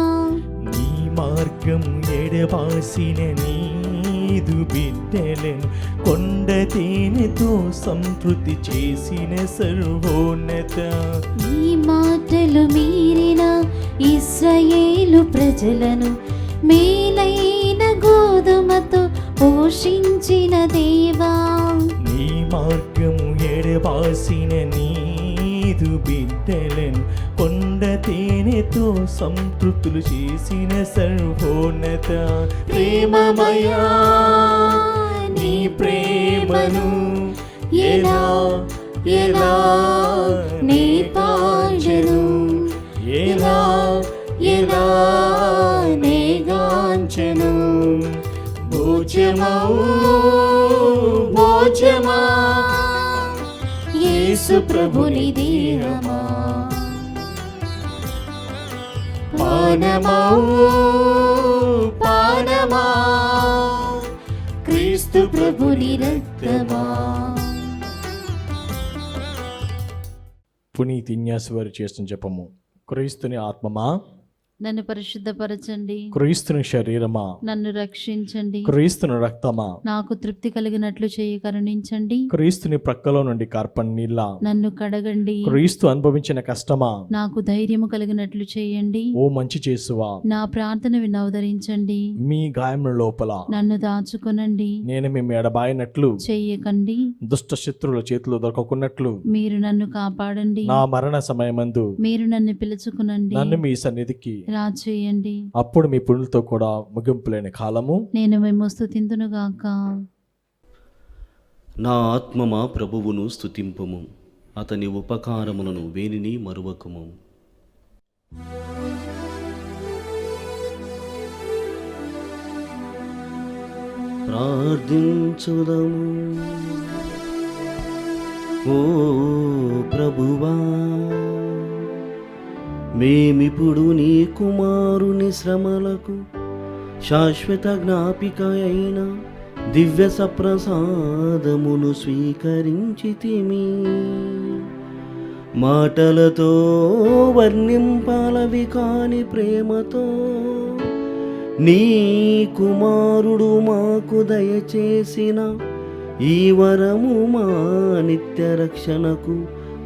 నీ మార్గం ఎడబాసిన నీదు బిడ్డలను కొండ తేనెతో సంతృప్తి చేసిన సర్వోన్నత. నీ మాటలు మీరిన ఇశ్రాయేలు ప్రజలను మేలైన గోధుమతో పోషించిన దేవా, నీ మార్గము ఎడబాసిన నీ నీదు బిడ్డలను కొండ తేనెతో సంతృప్తులు చేసిన సర్వోన్నత ప్రేమమయా నీ ప్రేమను ఎలా ఎలా నీ పాజను ఎలా ఎలా నీ గాంచెను భోజమౌ భోజమా యేసు ప్రభుని దేహమా పానమౌ పానమా క్రీస్తు ప్రభుని రక్తమా. పునీత్ ఇన్యాస్ వారు చేస్తున్న జపము. క్రీస్తుని ఆత్మమా నన్ను పరిశుద్ధపరచండి, క్రీస్తుని శరీరమా నన్ను రక్షించండి, క్రీస్తుని రక్తమా నాకు తృప్తి కలిగినట్లు చేయి కరుణించండి, క్రీస్తుని ప్రక్కలో నుండి కార్పణ నీళ్ళ నన్ను కడగండి, క్రీస్తు అనుభవించిన కష్టమా నాకు ధైర్యము కలిగినట్లు చేయండి, ఓ మంచి చేసువా నా ప్రార్థన వినవదరించండి, మీ గాయముల లోపల నన్ను దాచుకొనండి, నేను మేము ఎడబాయినట్లు చెయ్యకండి, దుష్ట శత్రువుల చేతిలో దొరకకున్నట్లు మీరు నన్ను కాపాడండి, నా మరణ సమయమందు మీరు నన్ను పిలుచుకునండి, నన్ను మీ సన్నిధికి రాచేయండి, అప్పుడు మీ పుణ్యులతో కూడా ముగింపు లేని కాలము నేను మేము స్తుతింతునుగాక. నా ఆత్మమా ప్రభువును స్తుతింపుము, అతని ఉపకారములను వేనిని మరువకుము. ప్రార్థించుదము. ఓ ప్రభువా, మేమిప్పుడు నీ కుమారుని శ్రమలకు శాశ్వత జ్ఞాపిక అయిన దివ్య సప్రసాదమును స్వీకరించితిమి. మాటలతో వర్ణింపాలవి కాని ప్రేమతో నీ కుమారుడు మాకు దయచేసిన ఈ వరము మా నిత్య రక్షణకు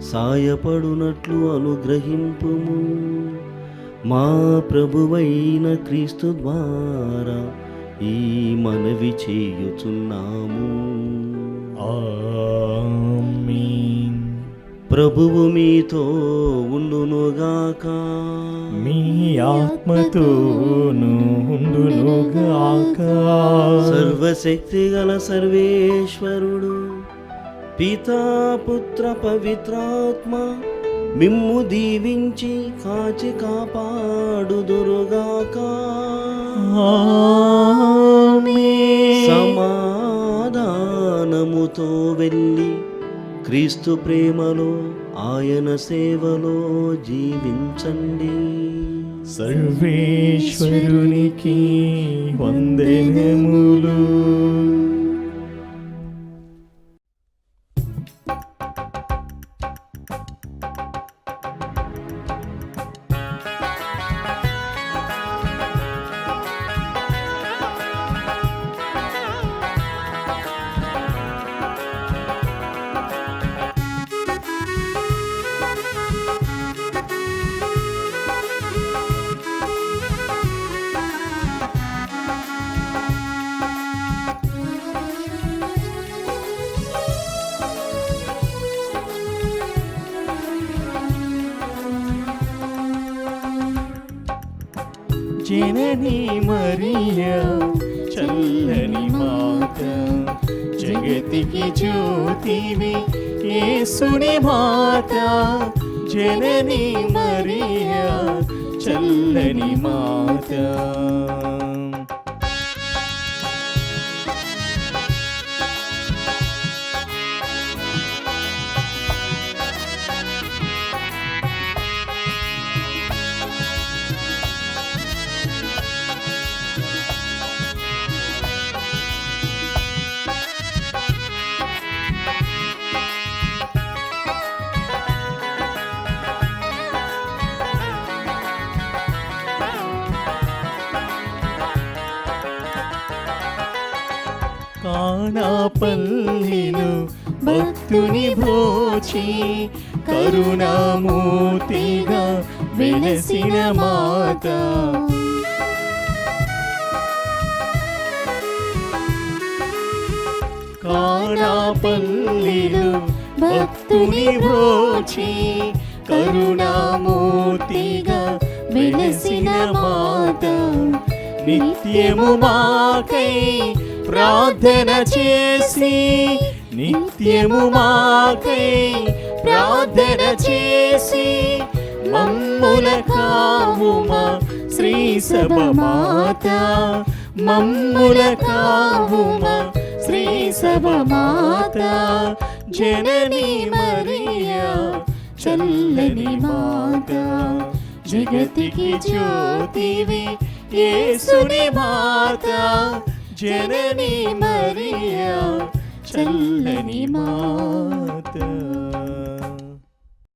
సాయపడునట్లు అనుగ్రహింపుము. మా ప్రభువైన క్రీస్తు ద్వారా ఈ మనవి చేయుచున్నాము. ఆమేన్. ప్రభువు మీతో ఉండునుగాక. మీ ఆత్మతోను ఉండునుగాక. సర్వశక్తి గల సర్వేశ్వరుడు పితా పుత్ర పవిత్రాత్మ మిమ్ము దీవించి కాచి కాపాడుదురుగాక. ఆమేన్. సమాధానముతో వెళ్ళి క్రీస్తు ప్రేమలో ఆయన సేవలో జీవించండి. సర్వేశ్వరునికి వందనములు. జనని మరియా చల్లని మాత, జగతికి జ్యోతివి యేసుని మాత. జనని మరియా చల్లని మాత. కానాపల్లిలో భక్తుని బ్రోచి కరుణామూర్తిగా వెలసిన మాత. కానాపల్లిలో భక్తుని బ్రోచి కరుణామూర్తిగా వెలసిన మాత నిత్యము మాకై ప్రార్థన చేసి నిత్యము మాకై ప్రార్థన చేసి మమ్ముల కావుమా శ్రీ సభ మాత మమ్ముల కావుమా శ్రీ సభ మాత జనని మరియా చల్లని మాత జగతికి జ్యోతివి యేసుని మాత జనని మరియా చల్లని మాత.